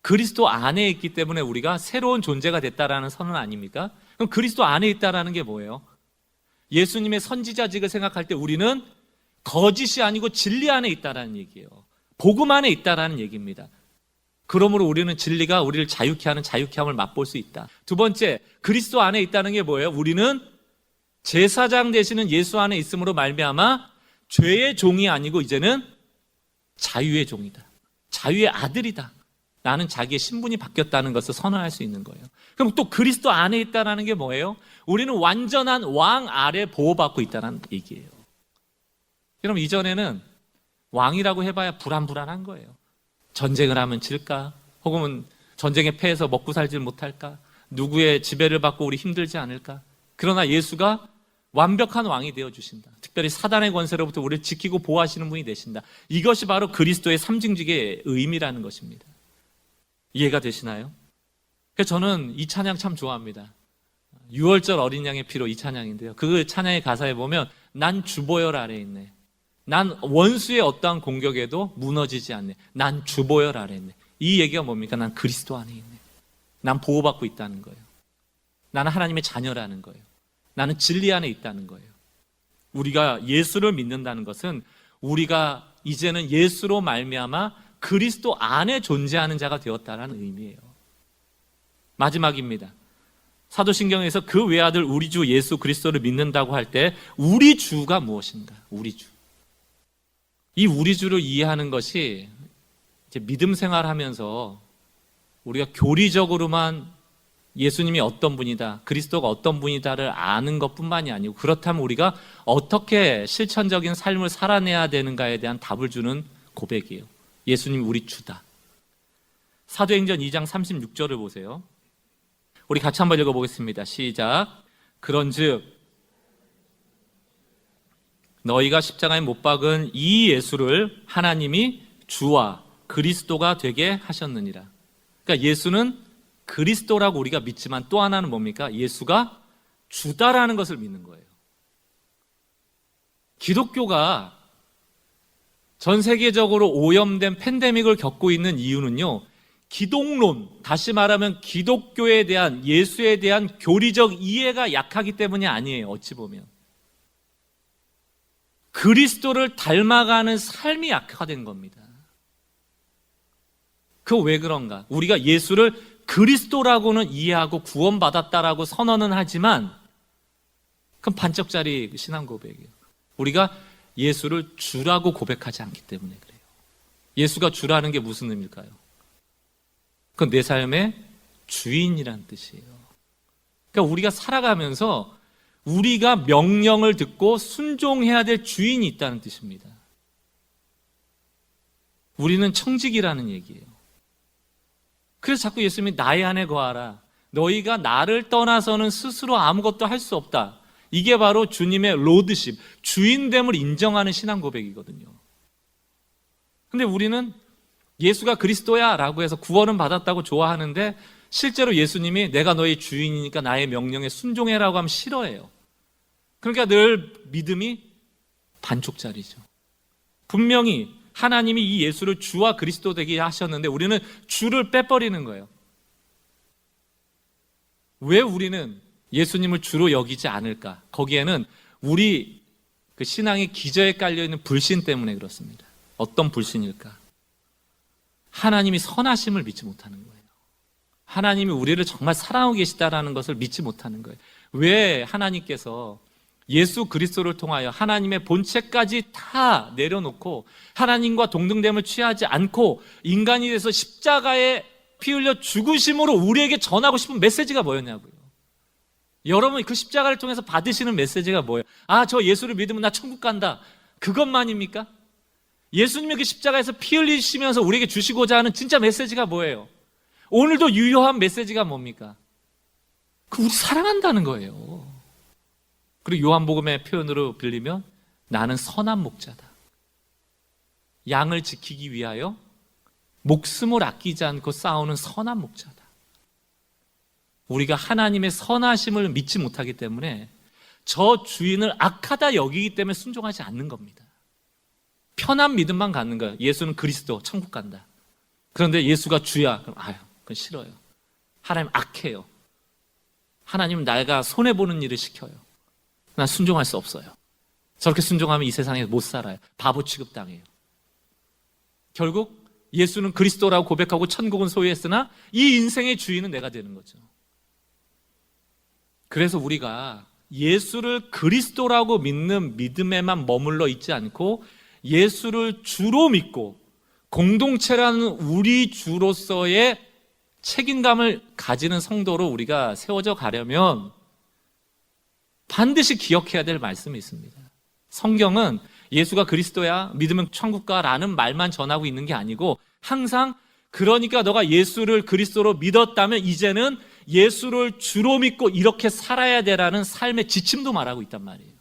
그리스도 안에 있기 때문에 우리가 새로운 존재가 됐다라는 선언 아닙니까? 그럼 그리스도 안에 있다라는 게 뭐예요? 예수님의 선지자직을 생각할 때 우리는 거짓이 아니고 진리 안에 있다라는 얘기예요. 복음 안에 있다라는 얘기입니다. 그러므로 우리는 진리가 우리를 자유케 하는 자유케함을 맛볼 수 있다. 두 번째, 그리스도 안에 있다는 게 뭐예요? 우리는 제사장 되시는 예수 안에 있음으로 말미암아 죄의 종이 아니고 이제는 자유의 종이다. 자유의 아들이다. 나는 자기의 신분이 바뀌었다는 것을 선언할 수 있는 거예요. 그럼 또 그리스도 안에 있다는 게 뭐예요? 우리는 완전한 왕 아래 보호받고 있다는 얘기예요. 여러분, 이전에는 왕이라고 해봐야 불안불안한 거예요. 전쟁을 하면 질까? 혹은 전쟁에 패해서 먹고 살지 못할까? 누구의 지배를 받고 우리 힘들지 않을까? 그러나 예수가 완벽한 왕이 되어주신다. 특별히 사단의 권세로부터 우리를 지키고 보호하시는 분이 되신다. 이것이 바로 그리스도의 삼중직의 의미라는 것입니다. 이해가 되시나요? 그래서 저는 이 찬양 참 좋아합니다. 6월절 어린 양의 피로 이 찬양인데요. 그 찬양의 가사에 보면 난 주보혈 아래에 있네. 난 원수의 어떠한 공격에도 무너지지 않네. 난 주보혈 아래에 있네. 이 얘기가 뭡니까? 난 그리스도 안에 있네. 난 보호받고 있다는 거예요. 나는 하나님의 자녀라는 거예요. 나는 진리 안에 있다는 거예요. 우리가 예수를 믿는다는 것은 우리가 이제는 예수로 말미암아 그리스도 안에 존재하는 자가 되었다는 의미예요. 마지막입니다. 사도신경에서 그 외아들 우리 주 예수 그리스도를 믿는다고 할 때 우리 주가 무엇인가? 우리 주. 이 우리 주를 이해하는 것이 이제 믿음 생활하면서 우리가 교리적으로만 예수님이 어떤 분이다, 그리스도가 어떤 분이다를 아는 것뿐만이 아니고 그렇다면 우리가 어떻게 실천적인 삶을 살아내야 되는가에 대한 답을 주는 고백이에요. 예수님이 우리 주다. 사도행전 2장 36절을 보세요. 우리 같이 한번 읽어보겠습니다. 시작. 그런즉 너희가 십자가에 못 박은 이 예수를 하나님이 주와 그리스도가 되게 하셨느니라. 그러니까 예수는 그리스도라고 우리가 믿지만 또 하나는 뭡니까? 예수가 주다라는 것을 믿는 거예요. 기독교가 전 세계적으로 오염된 팬데믹을 겪고 있는 이유는요, 기독론, 다시 말하면 기독교에 대한, 예수에 대한 교리적 이해가 약하기 때문이 아니에요. 어찌 보면 그리스도를 닮아가는 삶이 약화된 겁니다. 그거 왜 그런가? 우리가 예수를 그리스도라고는 이해하고 구원받았다라고 선언은 하지만 그건 반쪽짜리 신앙 고백이에요. 우리가 예수를 주라고 고백하지 않기 때문에 그래요. 예수가 주라는 게 무슨 의미일까요? 그건 내 삶의 주인이란 뜻이에요. 그러니까 우리가 살아가면서 우리가 명령을 듣고 순종해야 될 주인이 있다는 뜻입니다. 우리는 청직이라는 얘기예요. 그래서 자꾸 예수님이 나의 안에 거하라. 너희가 나를 떠나서는 스스로 아무것도 할 수 없다. 이게 바로 주님의 로드십, 주인됨을 인정하는 신앙 고백이거든요. 근데 우리는 예수가 그리스도야 라고 해서 구원은 받았다고 좋아하는데 실제로 예수님이 내가 너희 주인이니까 나의 명령에 순종해라고 하면 싫어해요. 그러니까 늘 믿음이 반쪽짜리죠. 분명히 하나님이 이 예수를 주와 그리스도 되게 하셨는데 우리는 주를 빼버리는 거예요. 왜 우리는 예수님을 주로 여기지 않을까? 거기에는 우리 그 신앙의 기저에 깔려있는 불신 때문에 그렇습니다. 어떤 불신일까? 하나님이 선하심을 믿지 못하는 거예요. 하나님이 우리를 정말 사랑하고 계시다라는 것을 믿지 못하는 거예요. 왜 하나님께서 예수 그리스도를 통하여 하나님의 본체까지 다 내려놓고 하나님과 동등됨을 취하지 않고 인간이 돼서 십자가에 피 흘려 죽으심으로 우리에게 전하고 싶은 메시지가 뭐였냐고요. 여러분 그 십자가를 통해서 받으시는 메시지가 뭐예요? 아, 저 예수를 믿으면 나 천국 간다. 그것만입니까? 예수님이 그 십자가에서 피 흘리시면서 우리에게 주시고자 하는 진짜 메시지가 뭐예요? 오늘도 유효한 메시지가 뭡니까? 우리 사랑한다는 거예요. 그리고 요한복음의 표현으로 빌리면 나는 선한 목자다. 양을 지키기 위하여 목숨을 아끼지 않고 싸우는 선한 목자다. 우리가 하나님의 선하심을 믿지 못하기 때문에 저 주인을 악하다 여기기 때문에 순종하지 않는 겁니다. 편한 믿음만 갖는 거예요. 예수는 그리스도, 천국 간다. 그런데 예수가 주야. 그럼 그건 싫어요. 하나님 악해요. 하나님은 내가 손해보는 일을 시켜요. 난 순종할 수 없어요. 저렇게 순종하면 이 세상에 못 살아요. 바보 취급당해요. 결국 예수는 그리스도라고 고백하고 천국은 소유했으나 이 인생의 주인은 내가 되는 거죠. 그래서 우리가 예수를 그리스도라고 믿는 믿음에만 머물러 있지 않고 예수를 주로 믿고 공동체라는 우리 주로서의 책임감을 가지는 성도로 우리가 세워져 가려면 반드시 기억해야 될 말씀이 있습니다. 성경은 예수가 그리스도야, 믿으면 천국 가라는 말만 전하고 있는 게 아니고 항상 그러니까 너가 예수를 그리스도로 믿었다면 이제는 예수를 주로 믿고 이렇게 살아야 되라는 삶의 지침도 말하고 있단 말이에요.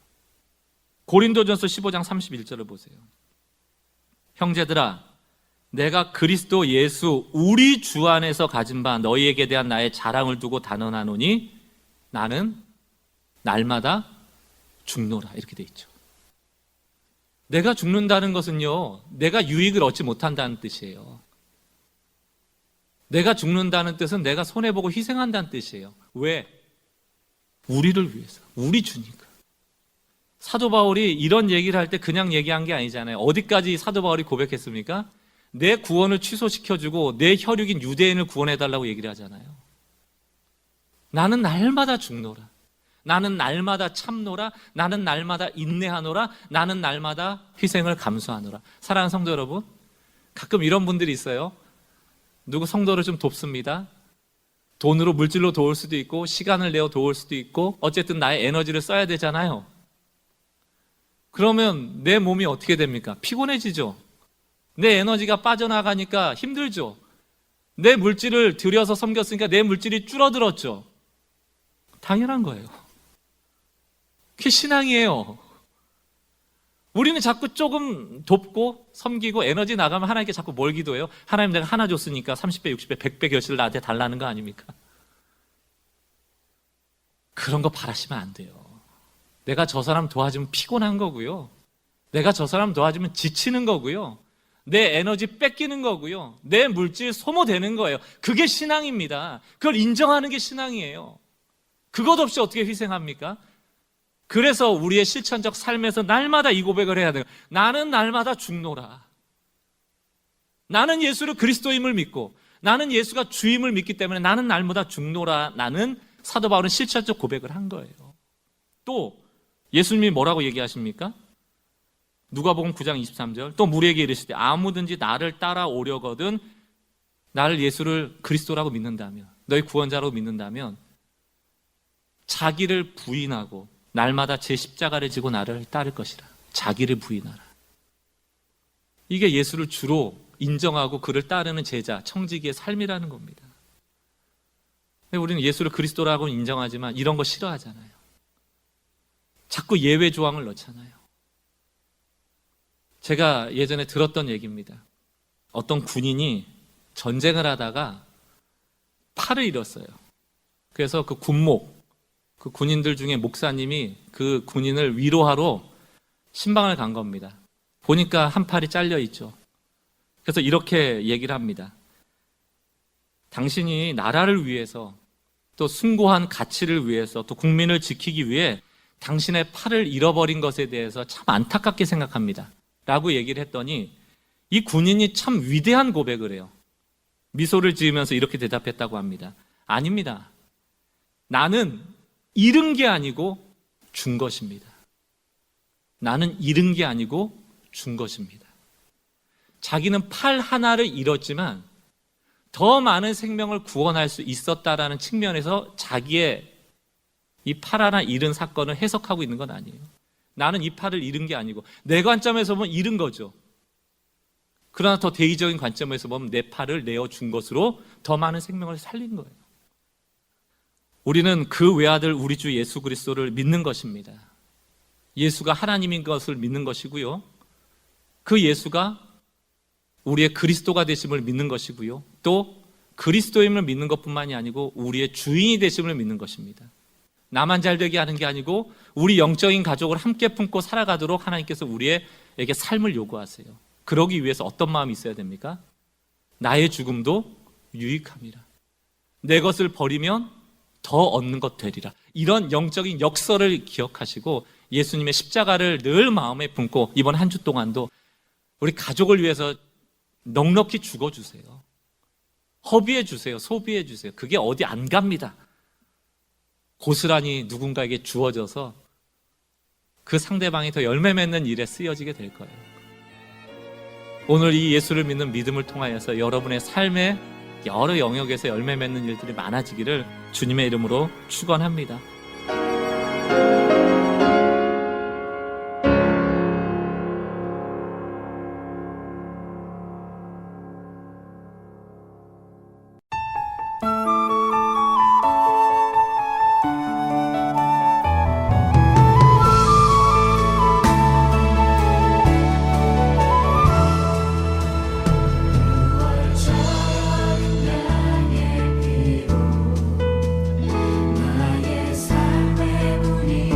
고린도전서 15장 31절을 보세요. 형제들아, 내가 그리스도 예수 우리 주 안에서 가진 바 너희에게 대한 나의 자랑을 두고 단언하노니 나는 날마다 죽노라. 이렇게 돼 있죠. 내가 죽는다는 것은요, 내가 유익을 얻지 못한다는 뜻이에요. 내가 죽는다는 뜻은 내가 손해보고 희생한다는 뜻이에요. 왜? 우리를 위해서, 우리 주니까. 사도 바울이 이런 얘기를 할 때 그냥 얘기한 게 아니잖아요. 어디까지 사도 바울이 고백했습니까? 내 구원을 취소시켜주고 내 혈육인 유대인을 구원해달라고 얘기를 하잖아요. 나는 날마다 죽노라. 나는 날마다 참노라. 나는 날마다 인내하노라. 나는 날마다 희생을 감수하노라. 사랑하는 성도 여러분, 가끔 이런 분들이 있어요. 누구 성도를 좀 돕습니다. 돈으로 물질로 도울 수도 있고 시간을 내어 도울 수도 있고 어쨌든 나의 에너지를 써야 되잖아요. 그러면 내 몸이 어떻게 됩니까? 피곤해지죠. 내 에너지가 빠져나가니까 힘들죠. 내 물질을 들여서 섬겼으니까 내 물질이 줄어들었죠. 당연한 거예요. 그게 신앙이에요. 우리는 자꾸 조금 돕고 섬기고 에너지 나가면 하나님께 자꾸 뭘 기도해요? 하나님 내가 하나 줬으니까 30배, 60배, 100배 결실을 나한테 달라는 거 아닙니까? 그런 거 바라시면 안 돼요. 내가 저 사람 도와주면 피곤한 거고요. 내가 저 사람 도와주면 지치는 거고요. 내 에너지 뺏기는 거고요. 내 물질 소모되는 거예요. 그게 신앙입니다. 그걸 인정하는 게 신앙이에요. 그것 없이 어떻게 희생합니까? 그래서 우리의 실천적 삶에서 날마다 이 고백을 해야 돼요. 나는 날마다 죽노라. 나는 예수를 그리스도임을 믿고 나는 예수가 주임을 믿기 때문에 나는 날마다 죽노라. 나는 사도 바울은 실천적 고백을 한 거예요. 또 예수님이 뭐라고 얘기하십니까? 누가복음 9장 23절 또 무리에게 이르시되 아무든지 나를 따라오려거든 나를 예수를 그리스도라고 믿는다면 너희 구원자라고 믿는다면 자기를 부인하고 날마다 제 십자가를 지고 나를 따를 것이라. 자기를 부인하라. 이게 예수를 주로 인정하고 그를 따르는 제자, 청지기의 삶이라는 겁니다. 우리는 예수를 그리스도라고 인정하지만 이런 거 싫어하잖아요. 자꾸 예외 조항을 넣잖아요. 제가 예전에 들었던 얘기입니다. 어떤 군인이 전쟁을 하다가 팔을 잃었어요. 그래서 그 군목, 그 군인들 중에 목사님이 그 군인을 위로하러 신방을 간 겁니다. 보니까 한 팔이 잘려 있죠. 그래서 이렇게 얘기를 합니다. 당신이 나라를 위해서 또 숭고한 가치를 위해서 또 국민을 지키기 위해 당신의 팔을 잃어버린 것에 대해서 참 안타깝게 생각합니다. 라고 얘기를 했더니 이 군인이 참 위대한 고백을 해요. 미소를 지으면서 이렇게 대답했다고 합니다. 아닙니다. 나는 잃은 게 아니고 준 것입니다. 나는 잃은 게 아니고 준 것입니다. 자기는 팔 하나를 잃었지만 더 많은 생명을 구원할 수 있었다라는 측면에서 자기의 이 팔 하나 잃은 사건을 해석하고 있는 건 아니에요. 나는 이 팔을 잃은 게 아니고 내 관점에서 보면 잃은 거죠. 그러나 더 대의적인 관점에서 보면 내 팔을 내어준 것으로 더 많은 생명을 살린 거예요. 우리는 그 외아들 우리 주 예수 그리스도를 믿는 것입니다. 예수가 하나님인 것을 믿는 것이고요. 그 예수가 우리의 그리스도가 되심을 믿는 것이고요. 또 그리스도임을 믿는 것뿐만이 아니고 우리의 주인이 되심을 믿는 것입니다. 나만 잘되게 하는 게 아니고 우리 영적인 가족을 함께 품고 살아가도록 하나님께서 우리에게 삶을 요구하세요. 그러기 위해서 어떤 마음이 있어야 됩니까? 나의 죽음도 유익함이라. 내 것을 버리면 더 얻는 것 되리라. 이런 영적인 역설을 기억하시고 예수님의 십자가를 늘 마음에 품고 이번 한 주 동안도 우리 가족을 위해서 넉넉히 죽어주세요. 허비해주세요. 소비해주세요. 그게 어디 안 갑니다. 고스란히 누군가에게 주어져서 그 상대방이 더 열매 맺는 일에 쓰여지게 될 거예요. 오늘 이 예수를 믿는 믿음을 통하여서 여러분의 삶의 여러 영역에서 열매 맺는 일들이 많아지기를 주님의 이름으로 축원합니다. 나의 삶의 문이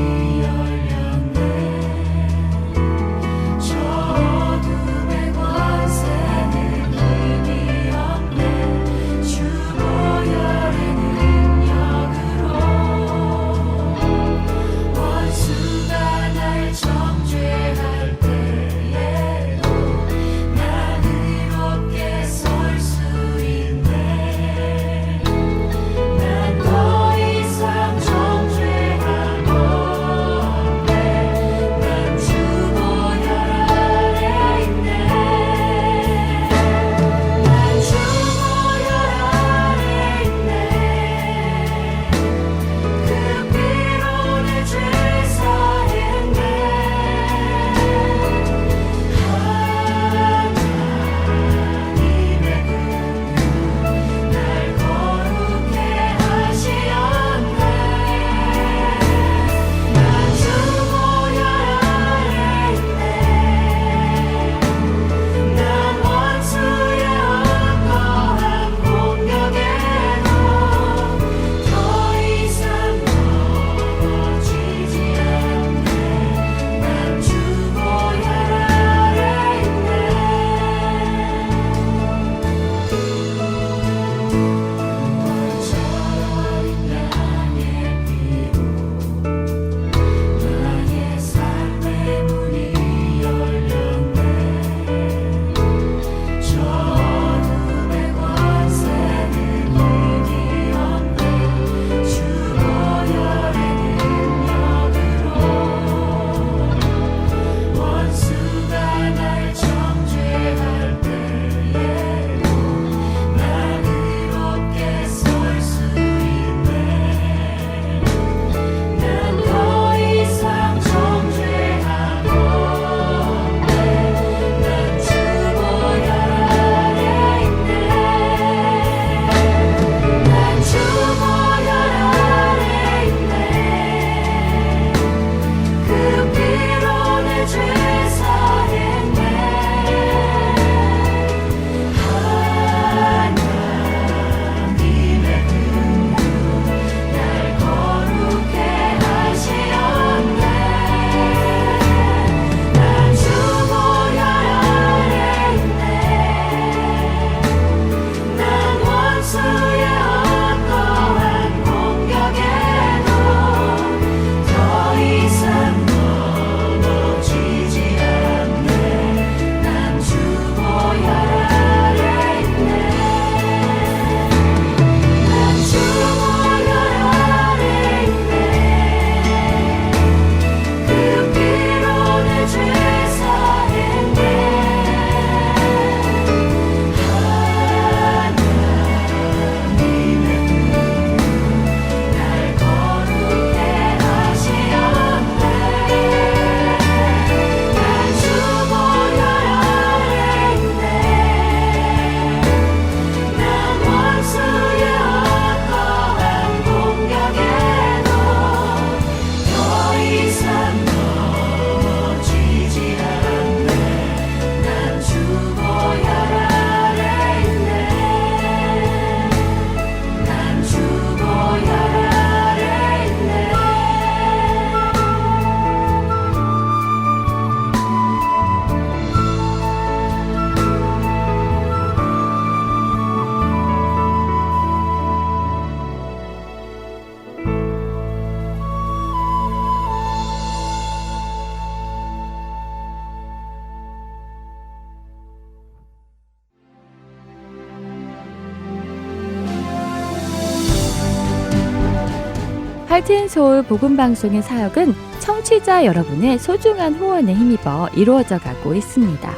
하트앤서울 복음방송의 사역은 청취자 여러분의 소중한 후원에 힘입어 이루어져 가고 있습니다.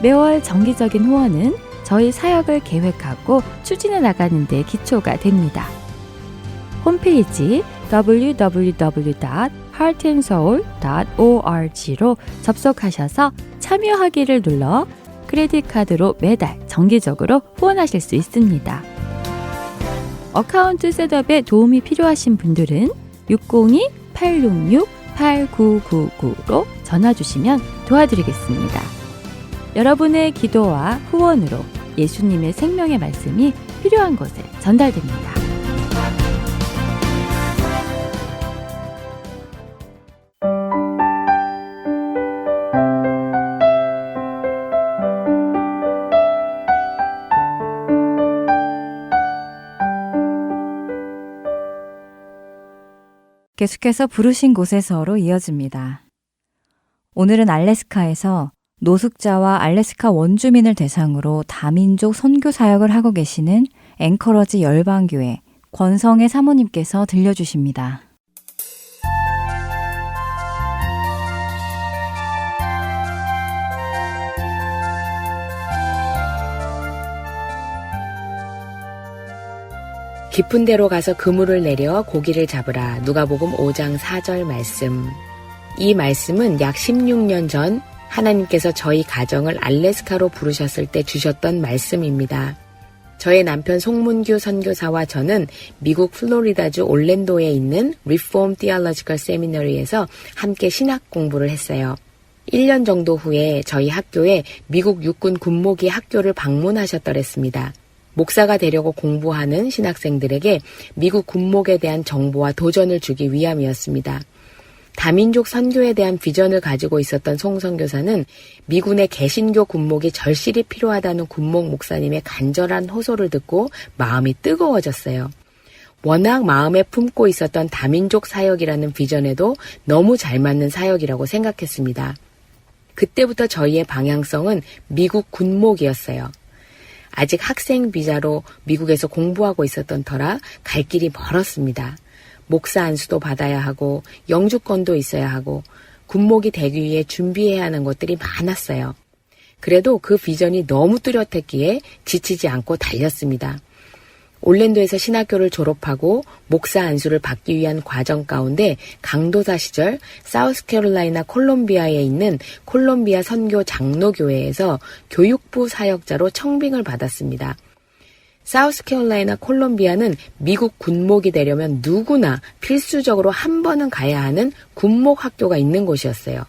매월 정기적인 후원은 저희 사역을 계획하고 추진해 나가는 데 기초가 됩니다. 홈페이지 www.heartandsoul.org로 접속하셔서 참여하기를 눌러 크레딧 카드로 매달 정기적으로 후원하실 수 있습니다. 어카운트 셋업에 도움이 필요하신 분들은 602-866-8999로 전화 주시면 도와드리겠습니다. 여러분의 기도와 후원으로 예수님의 생명의 말씀이 필요한 곳에 전달됩니다. 계속해서 부르신 곳에서로 이어집니다. 오늘은 알래스카에서 노숙자와 알래스카 원주민을 대상으로 다민족 선교 사역을 하고 계시는 앵커러지 열방교회 권성애 사모님께서 들려주십니다. 깊은 데로 가서 그물을 내려 고기를 잡으라. 누가복음 5장 4절 말씀. 이 말씀은 약 16년 전 하나님께서 저희 가정을 알래스카로 부르셨을 때 주셨던 말씀입니다. 저의 남편 송문규 선교사와 저는 미국 플로리다주 올랜도에 있는 Reformed Theological Seminary에서 함께 신학 공부를 했어요. 1년 정도 후에 저희 학교에 미국 육군 군목이 학교를 방문하셨더랬습니다. 목사가 되려고 공부하는 신학생들에게 미국 군목에 대한 정보와 도전을 주기 위함이었습니다. 다민족 선교에 대한 비전을 가지고 있었던 송 선교사는 미군의 개신교 군목이 절실히 필요하다는 군목 목사님의 간절한 호소를 듣고 마음이 뜨거워졌어요. 워낙 마음에 품고 있었던 다민족 사역이라는 비전에도 너무 잘 맞는 사역이라고 생각했습니다. 그때부터 저희의 방향성은 미국 군목이었어요. 아직 학생 비자로 미국에서 공부하고 있었던 터라 갈 길이 멀었습니다. 목사 안수도 받아야 하고 영주권도 있어야 하고 군목이 되기 위해 준비해야 하는 것들이 많았어요. 그래도 그 비전이 너무 뚜렷했기에 지치지 않고 달렸습니다. 올랜도에서 신학교를 졸업하고 목사 안수를 받기 위한 과정 가운데 강도사 시절 사우스캐롤라이나 콜롬비아에 있는 콜롬비아 선교 장로교회에서 교육부 사역자로 청빙을 받았습니다. 사우스캐롤라이나 콜롬비아는 미국 군목이 되려면 누구나 필수적으로 한 번은 가야 하는 군목 학교가 있는 곳이었어요.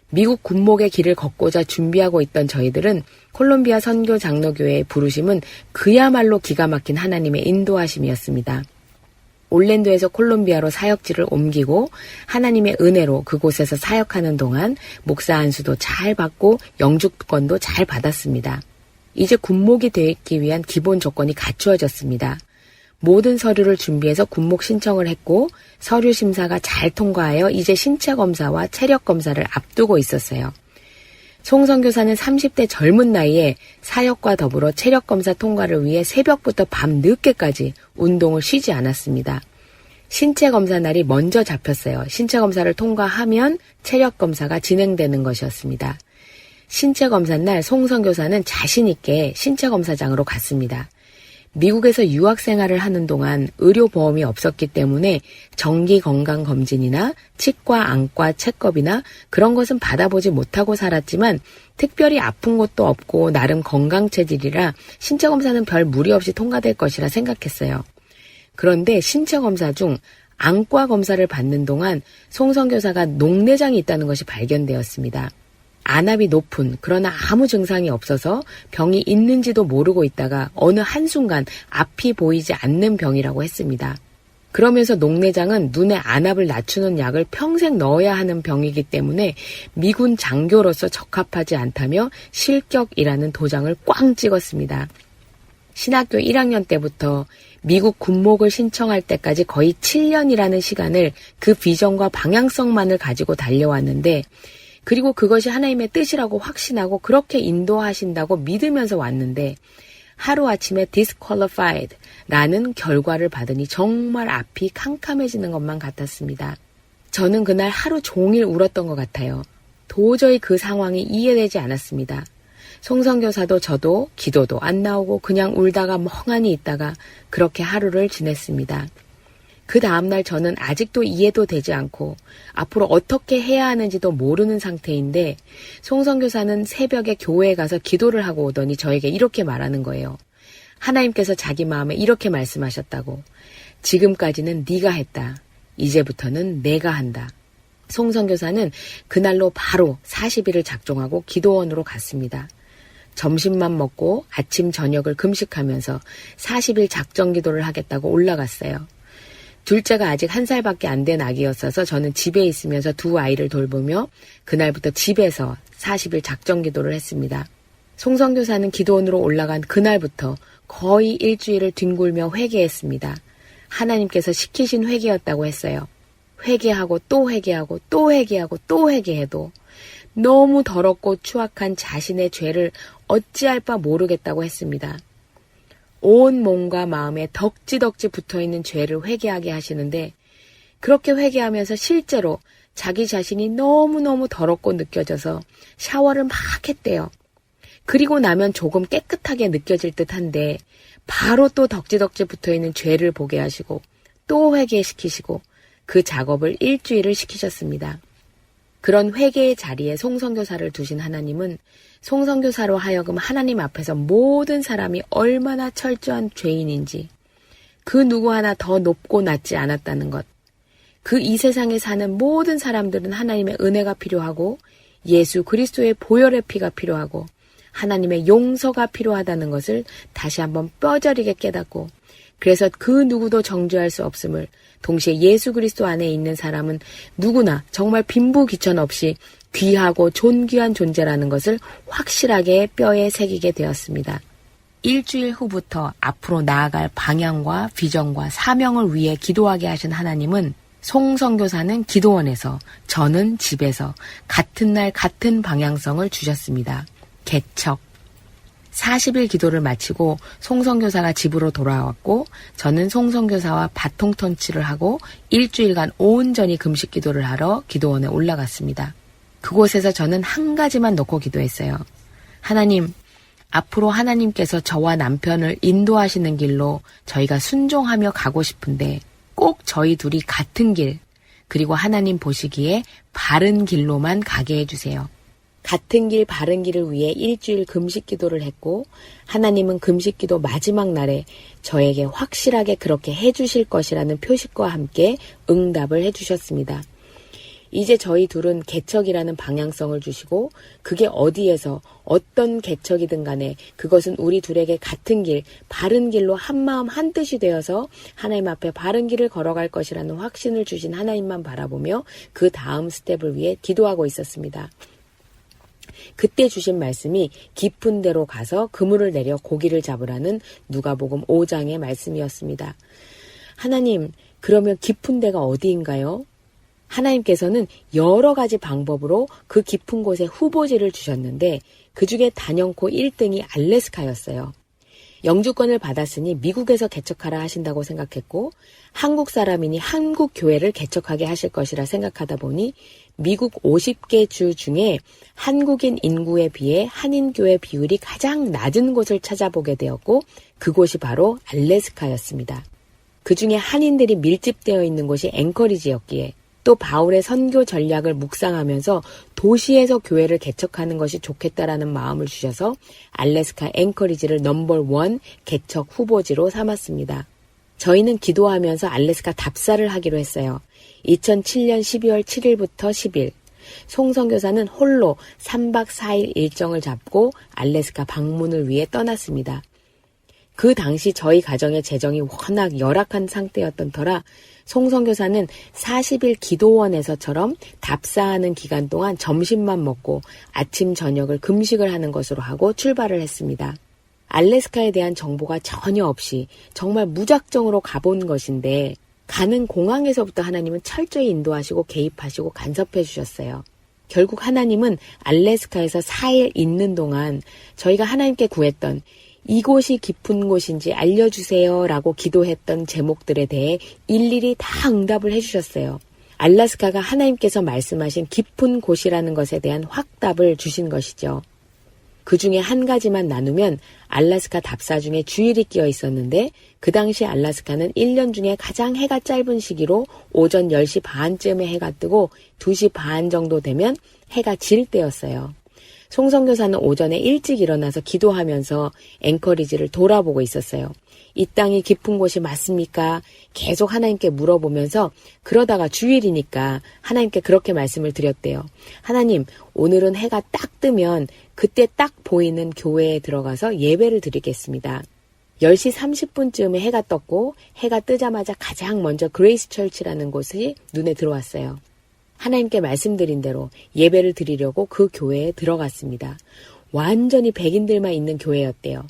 미국 군목의 길을 걷고자 준비하고 있던 저희들은 콜롬비아 선교 장로교회의 부르심은 그야말로 기가 막힌 하나님의 인도하심이었습니다. 올랜도에서 콜롬비아로 사역지를 옮기고 하나님의 은혜로 그곳에서 사역하는 동안 목사 안수도 잘 받고 영주권도 잘 받았습니다. 이제 군목이 되기 위한 기본 조건이 갖추어졌습니다. 모든 서류를 준비해서 군목 신청을 했고 서류 심사가 잘 통과하여 이제 신체 검사와 체력 검사를 앞두고 있었어요. 송 선교사는 30대 젊은 나이에 사역과 더불어 체력 검사 통과를 위해 새벽부터 밤 늦게까지 운동을 쉬지 않았습니다. 신체 검사 날이 먼저 잡혔어요. 신체 검사를 통과하면 체력 검사가 진행되는 것이었습니다. 신체 검사 날 송 선교사는 자신 있게 신체 검사장으로 갔습니다. 미국에서 유학 생활을 하는 동안 의료보험이 없었기 때문에 정기 건강검진이나 치과, 안과, 체크업이나 그런 것은 받아보지 못하고 살았지만 특별히 아픈 것도 없고 나름 건강체질이라 신체검사는 별 무리 없이 통과될 것이라 생각했어요. 그런데 신체검사 중 안과 검사를 받는 동안 송 선교사가 녹내장이 있다는 것이 발견되었습니다. 안압이 높은 그러나 아무 증상이 없어서 병이 있는지도 모르고 있다가 어느 한순간 앞이 보이지 않는 병이라고 했습니다. 그러면서 녹내장은 눈의 안압을 낮추는 약을 평생 넣어야 하는 병이기 때문에 미군 장교로서 적합하지 않다며 실격이라는 도장을 꽝 찍었습니다. 신학교 1학년 때부터 미국 군목을 신청할 때까지 거의 7년이라는 시간을 그 비전과 방향성만을 가지고 달려왔는데 그리고 그것이 하나님의 뜻이라고 확신하고 그렇게 인도하신다고 믿으면서 왔는데 하루아침에 disqualified 라는 결과를 받으니 정말 앞이 캄캄해지는 것만 같았습니다. 저는 그날 하루 종일 울었던 것 같아요. 도저히 그 상황이 이해되지 않았습니다. 송선교사도 저도 기도도 안 나오고 그냥 울다가 멍하니 있다가 그렇게 하루를 지냈습니다. 그 다음날 저는 아직도 이해도 되지 않고 앞으로 어떻게 해야 하는지도 모르는 상태인데 송선교사는 새벽에 교회에 가서 기도를 하고 오더니 저에게 이렇게 말하는 거예요. 하나님께서 자기 마음에 이렇게 말씀하셨다고. 지금까지는 네가 했다. 이제부터는 내가 한다. 송선교사는 그날로 바로 40일을 작정하고 기도원으로 갔습니다. 점심만 먹고 아침 저녁을 금식하면서 40일 작정 기도를 하겠다고 올라갔어요. 둘째가 아직 1살밖에 안 된 아기였어서 저는 집에 있으면서 두 아이를 돌보며 그날부터 집에서 40일 작정 기도를 했습니다. 송선교사는 기도원으로 올라간 그날부터 거의 일주일을 뒹굴며 회개했습니다. 하나님께서 시키신 회개였다고 했어요. 회개하고 또 회개하고 또 회개하고 또 회개해도 너무 더럽고 추악한 자신의 죄를 어찌할 바 모르겠다고 했습니다. 온 몸과 마음에 덕지덕지 붙어있는 죄를 회개하게 하시는데 그렇게 회개하면서 실제로 자기 자신이 너무너무 더럽고 느껴져서 샤워를 막 했대요. 그리고 나면 조금 깨끗하게 느껴질 듯한데 바로 또 덕지덕지 붙어있는 죄를 보게 하시고 또 회개시키시고 그 작업을 일주일을 시키셨습니다. 그런 회개의 자리에 송선교사를 두신 하나님은 송선교사로 하여금 하나님 앞에서 모든 사람이 얼마나 철저한 죄인인지 그 누구 하나 더 높고 낮지 않았다는 것, 그 이 세상에 사는 모든 사람들은 하나님의 은혜가 필요하고 예수 그리스도의 보혈의 피가 필요하고 하나님의 용서가 필요하다는 것을 다시 한번 뼈저리게 깨닫고 그래서 그 누구도 정죄할 수 없음을 동시에 예수 그리스도 안에 있는 사람은 누구나 정말 빈부귀천 없이 귀하고 존귀한 존재라는 것을 확실하게 뼈에 새기게 되었습니다. 일주일 후부터 앞으로 나아갈 방향과 비전과 사명을 위해 기도하게 하신 하나님은 송선교사는 기도원에서 저는 집에서 같은 날 같은 방향성을 주셨습니다. 개척. 40일 기도를 마치고 송선교사가 집으로 돌아왔고 저는 송선교사와 바통 턴치를 하고 일주일간 온전히 금식 기도를 하러 기도원에 올라갔습니다. 그곳에서 저는 한 가지만 놓고 기도했어요. 하나님, 앞으로 하나님께서 저와 남편을 인도하시는 길로 저희가 순종하며 가고 싶은데 꼭 저희 둘이 같은 길, 그리고 하나님 보시기에 바른 길로만 가게 해주세요. 같은 길 바른 길을 위해 일주일 금식 기도를 했고 하나님은 금식 기도 마지막 날에 저에게 확실하게 그렇게 해주실 것이라는 표식과 함께 응답을 해주셨습니다. 이제 저희 둘은 개척이라는 방향성을 주시고 그게 어디에서 어떤 개척이든 간에 그것은 우리 둘에게 같은 길, 바른 길로 한마음 한뜻이 되어서 하나님 앞에 바른 길을 걸어갈 것이라는 확신을 주신 하나님만 바라보며 그 다음 스텝을 위해 기도하고 있었습니다. 그때 주신 말씀이 깊은 데로 가서 그물을 내려 고기를 잡으라는 누가복음 5장의 말씀이었습니다. 하나님, 그러면 깊은 데가 어디인가요? 하나님께서는 여러 가지 방법으로 그 깊은 곳에 후보지를 주셨는데 그 중에 단연코 1등이 알래스카였어요. 영주권을 받았으니 미국에서 개척하라 하신다고 생각했고 한국 사람이니 한국 교회를 개척하게 하실 것이라 생각하다 보니 미국 50개 주 중에 한국인 인구에 비해 한인교회 비율이 가장 낮은 곳을 찾아보게 되었고 그곳이 바로 알래스카였습니다. 그 중에 한인들이 밀집되어 있는 곳이 앵커리지였기에 또 바울의 선교 전략을 묵상하면서 도시에서 교회를 개척하는 것이 좋겠다라는 마음을 주셔서 알래스카 앵커리지를 넘버1 개척 후보지로 삼았습니다. 저희는 기도하면서 알래스카 답사를 하기로 했어요. 2007년 12월 7일부터 10일. 송선교사는 홀로 3박 4일 일정을 잡고 알래스카 방문을 위해 떠났습니다. 그 당시 저희 가정의 재정이 워낙 열악한 상태였던 터라 송선교사는 40일 기도원에서처럼 답사하는 기간 동안 점심만 먹고 아침 저녁을 금식을 하는 것으로 하고 출발을 했습니다. 알래스카에 대한 정보가 전혀 없이 정말 무작정으로 가본 것인데 가는 공항에서부터 하나님은 철저히 인도하시고 개입하시고 간섭해 주셨어요. 결국 하나님은 알래스카에서 4일 있는 동안 저희가 하나님께 구했던 이곳이 깊은 곳인지 알려주세요 라고 기도했던 제목들에 대해 일일이 다 응답을 해주셨어요. 알래스카가 하나님께서 말씀하신 깊은 곳이라는 것에 대한 확답을 주신 것이죠. 그 중에 한 가지만 나누면 알래스카 답사 중에 주일이 끼어 있었는데 그 당시 알래스카는 1년 중에 가장 해가 짧은 시기로 오전 10시 반쯤에 해가 뜨고 2시 반 정도 되면 해가 질 때였어요. 송성교사는 오전에 일찍 일어나서 기도하면서 앵커리지를 돌아보고 있었어요. 이 땅이 깊은 곳이 맞습니까? 계속 하나님께 물어보면서 그러다가 주일이니까 하나님께 그렇게 말씀을 드렸대요. 하나님, 오늘은 해가 딱 뜨면 그때 딱 보이는 교회에 들어가서 예배를 드리겠습니다. 10시 30분쯤에 해가 떴고 해가 뜨자마자 가장 먼저 그레이스 철치라는 곳이 눈에 들어왔어요. 하나님께 말씀드린 대로 예배를 드리려고 그 교회에 들어갔습니다. 완전히 백인들만 있는 교회였대요.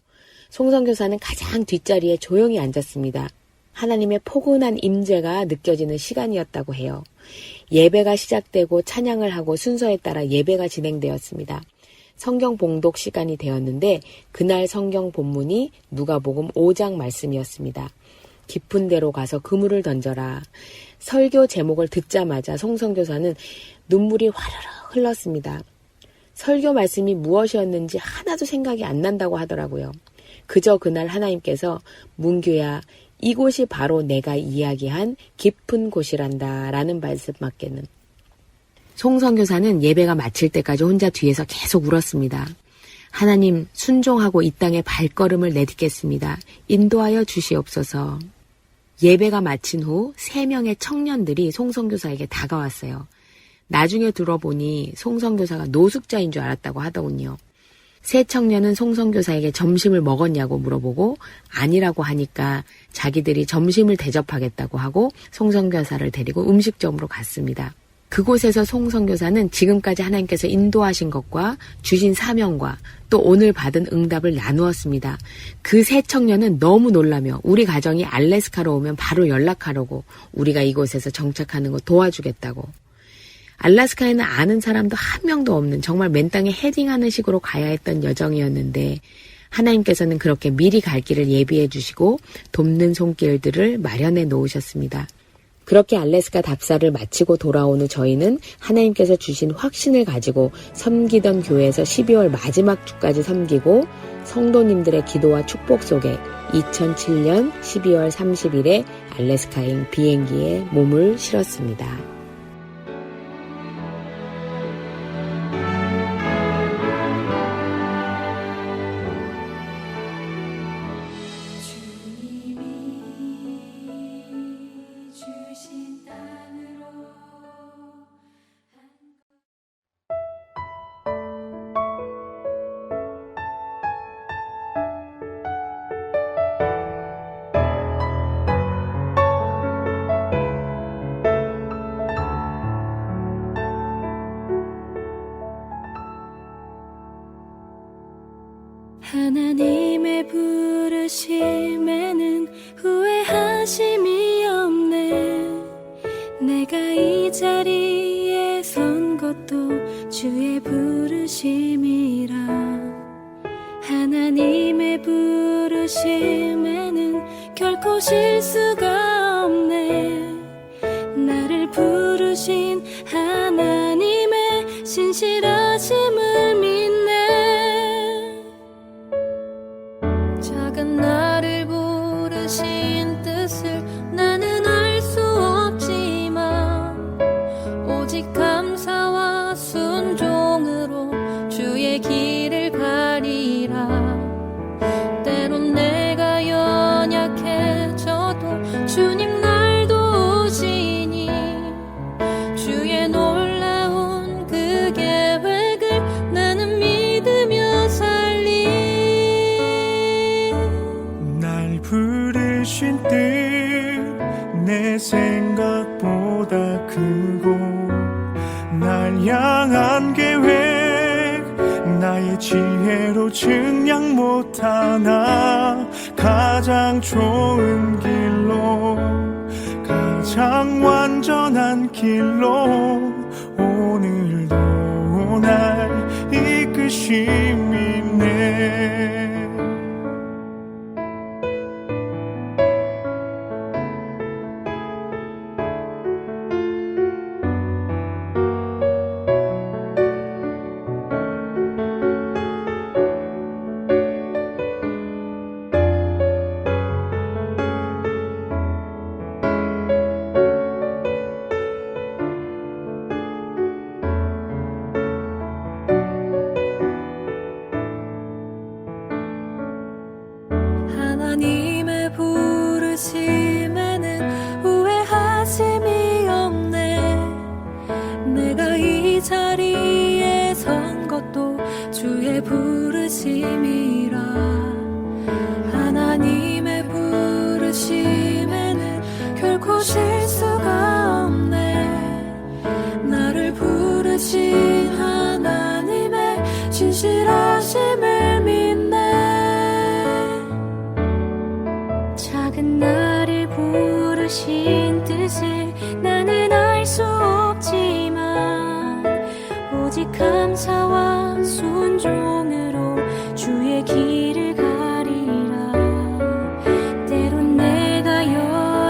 송성교사는 가장 뒷자리에 조용히 앉았습니다. 하나님의 포근한 임재가 느껴지는 시간이었다고 해요. 예배가 시작되고 찬양을 하고 순서에 따라 예배가 진행되었습니다. 성경 봉독 시간이 되었는데 그날 성경 본문이 누가복음 5장 말씀이었습니다. 깊은 데로 가서 그물을 던져라. 설교 제목을 듣자마자 송성교사는 눈물이 화르르 흘렀습니다. 설교 말씀이 무엇이었는지 하나도 생각이 안 난다고 하더라고요. 그저 그날 하나님께서 문규야, 이곳이 바로 내가 이야기한 깊은 곳이란다 라는 말씀밖에는. 송성교사는 예배가 마칠 때까지 혼자 뒤에서 계속 울었습니다. 하나님, 순종하고 이 땅에 발걸음을 내딛겠습니다. 인도하여 주시옵소서. 예배가 마친 후 3명의 청년들이 송성교사에게 다가왔어요. 나중에 들어보니 송성교사가 노숙자인 줄 알았다고 하더군요. 세 청년은 송성교사에게 점심을 먹었냐고 물어보고 아니라고 하니까 자기들이 점심을 대접하겠다고 하고 송성교사를 데리고 음식점으로 갔습니다. 그곳에서 송성교사는 지금까지 하나님께서 인도하신 것과 주신 사명과 또 오늘 받은 응답을 나누었습니다. 그 세 청년은 너무 놀라며 우리 가정이 알래스카로 오면 바로 연락하려고 우리가 이곳에서 정착하는 거 도와주겠다고. 알래스카에는 아는 사람도 한 명도 없는 정말 맨 땅에 헤딩하는 식으로 가야 했던 여정이었는데 하나님께서는 그렇게 미리 갈 길을 예비해 주시고 돕는 손길들을 마련해 놓으셨습니다. 그렇게 알래스카 답사를 마치고 돌아온 후 저희는 하나님께서 주신 확신을 가지고 섬기던 교회에서 12월 마지막 주까지 섬기고 성도님들의 기도와 축복 속에 2007년 12월 30일에 알래스카행 비행기에 몸을 실었습니다. 하나님의 부르심에는 후회하심이 없네. 내가 이 자리에 선 것도 주의 부르심이라. 하나님의 부르심에는 결코 실수가 없네. 나를 부르신 하나님의 신실하심을 믿네. 작은 나를 부르신 뜻을 나는 알 수 없지만 오직 감사와 순종으로 주의 길을 가리라. 때론 내가 연약해져도 주님 날 도우시니 주의 놀라운 그 계획을 나는 믿으며 살리. 날 부르신 뜻 내 생각보다 크고 날 향한 계획 나의 지혜로 증량 못하나 가장 좋은 길로 가장 완전한 길로 오늘도 날 이끄심이네. 부르심이라 하나님의 부르심에는 결코 실수가 없네. 나를 부르신 하나님의 진실하심을 믿네. 작은 나를 부르신 뜻을 나는 알 수 없지만 오직 감사와 순종으로 주의 길을 가리라. 때론 내가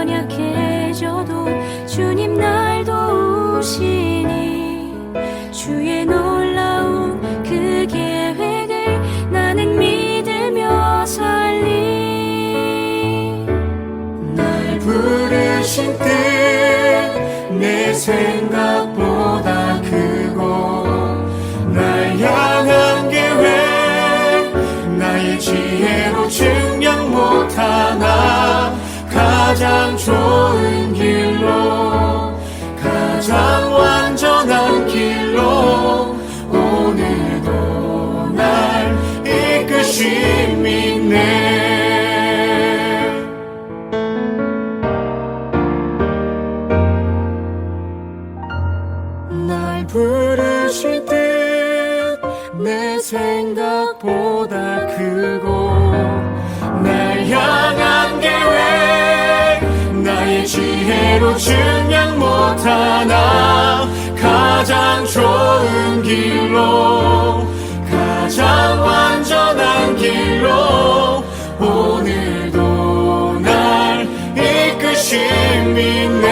연약해져도 주님 날 도우시니 주의 놀라운 그 계획을 나는 믿으며 살리. 날 부르신 뜻 내 생각보다 크고 날 향한 계획 나의 지혜로 증명 못하나 가장 좋은 길로 가장 완전한 길로 오늘도 날 이끄심 믿네. 날 부르실 듯 내 생각보다 크고 날 향한 계획 나의 지혜로 증명 못하나 가장 좋은 길로 가장 완전한 길로 오늘도 날 이끄심 믿네.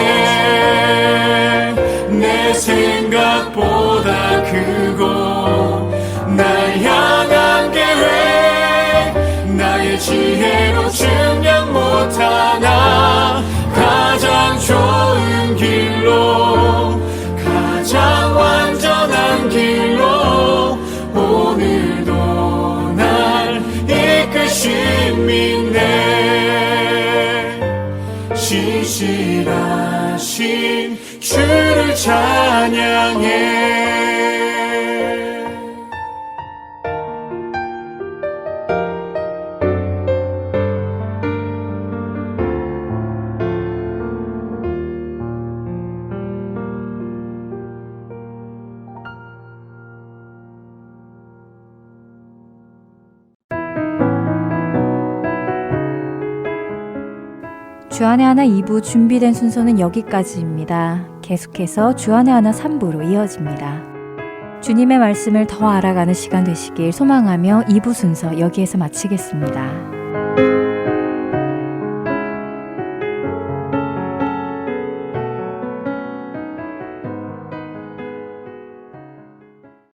내 생각보다 크고 날 향한 계획 나의 지혜로 증명 못하나 가장 좋은 길로 가장 완전한 길로 오늘도 날 이끄심 믿네. 신실하신 주를 찬양해. 주안의 하나 2부 준비된 순서는 여기까지입니다. 계속해서 주안의 하나 3부로 이어집니다. 주님의 말씀을 더 알아가는 시간 되시길 소망하며 2부 순서 여기에서 마치겠습니다.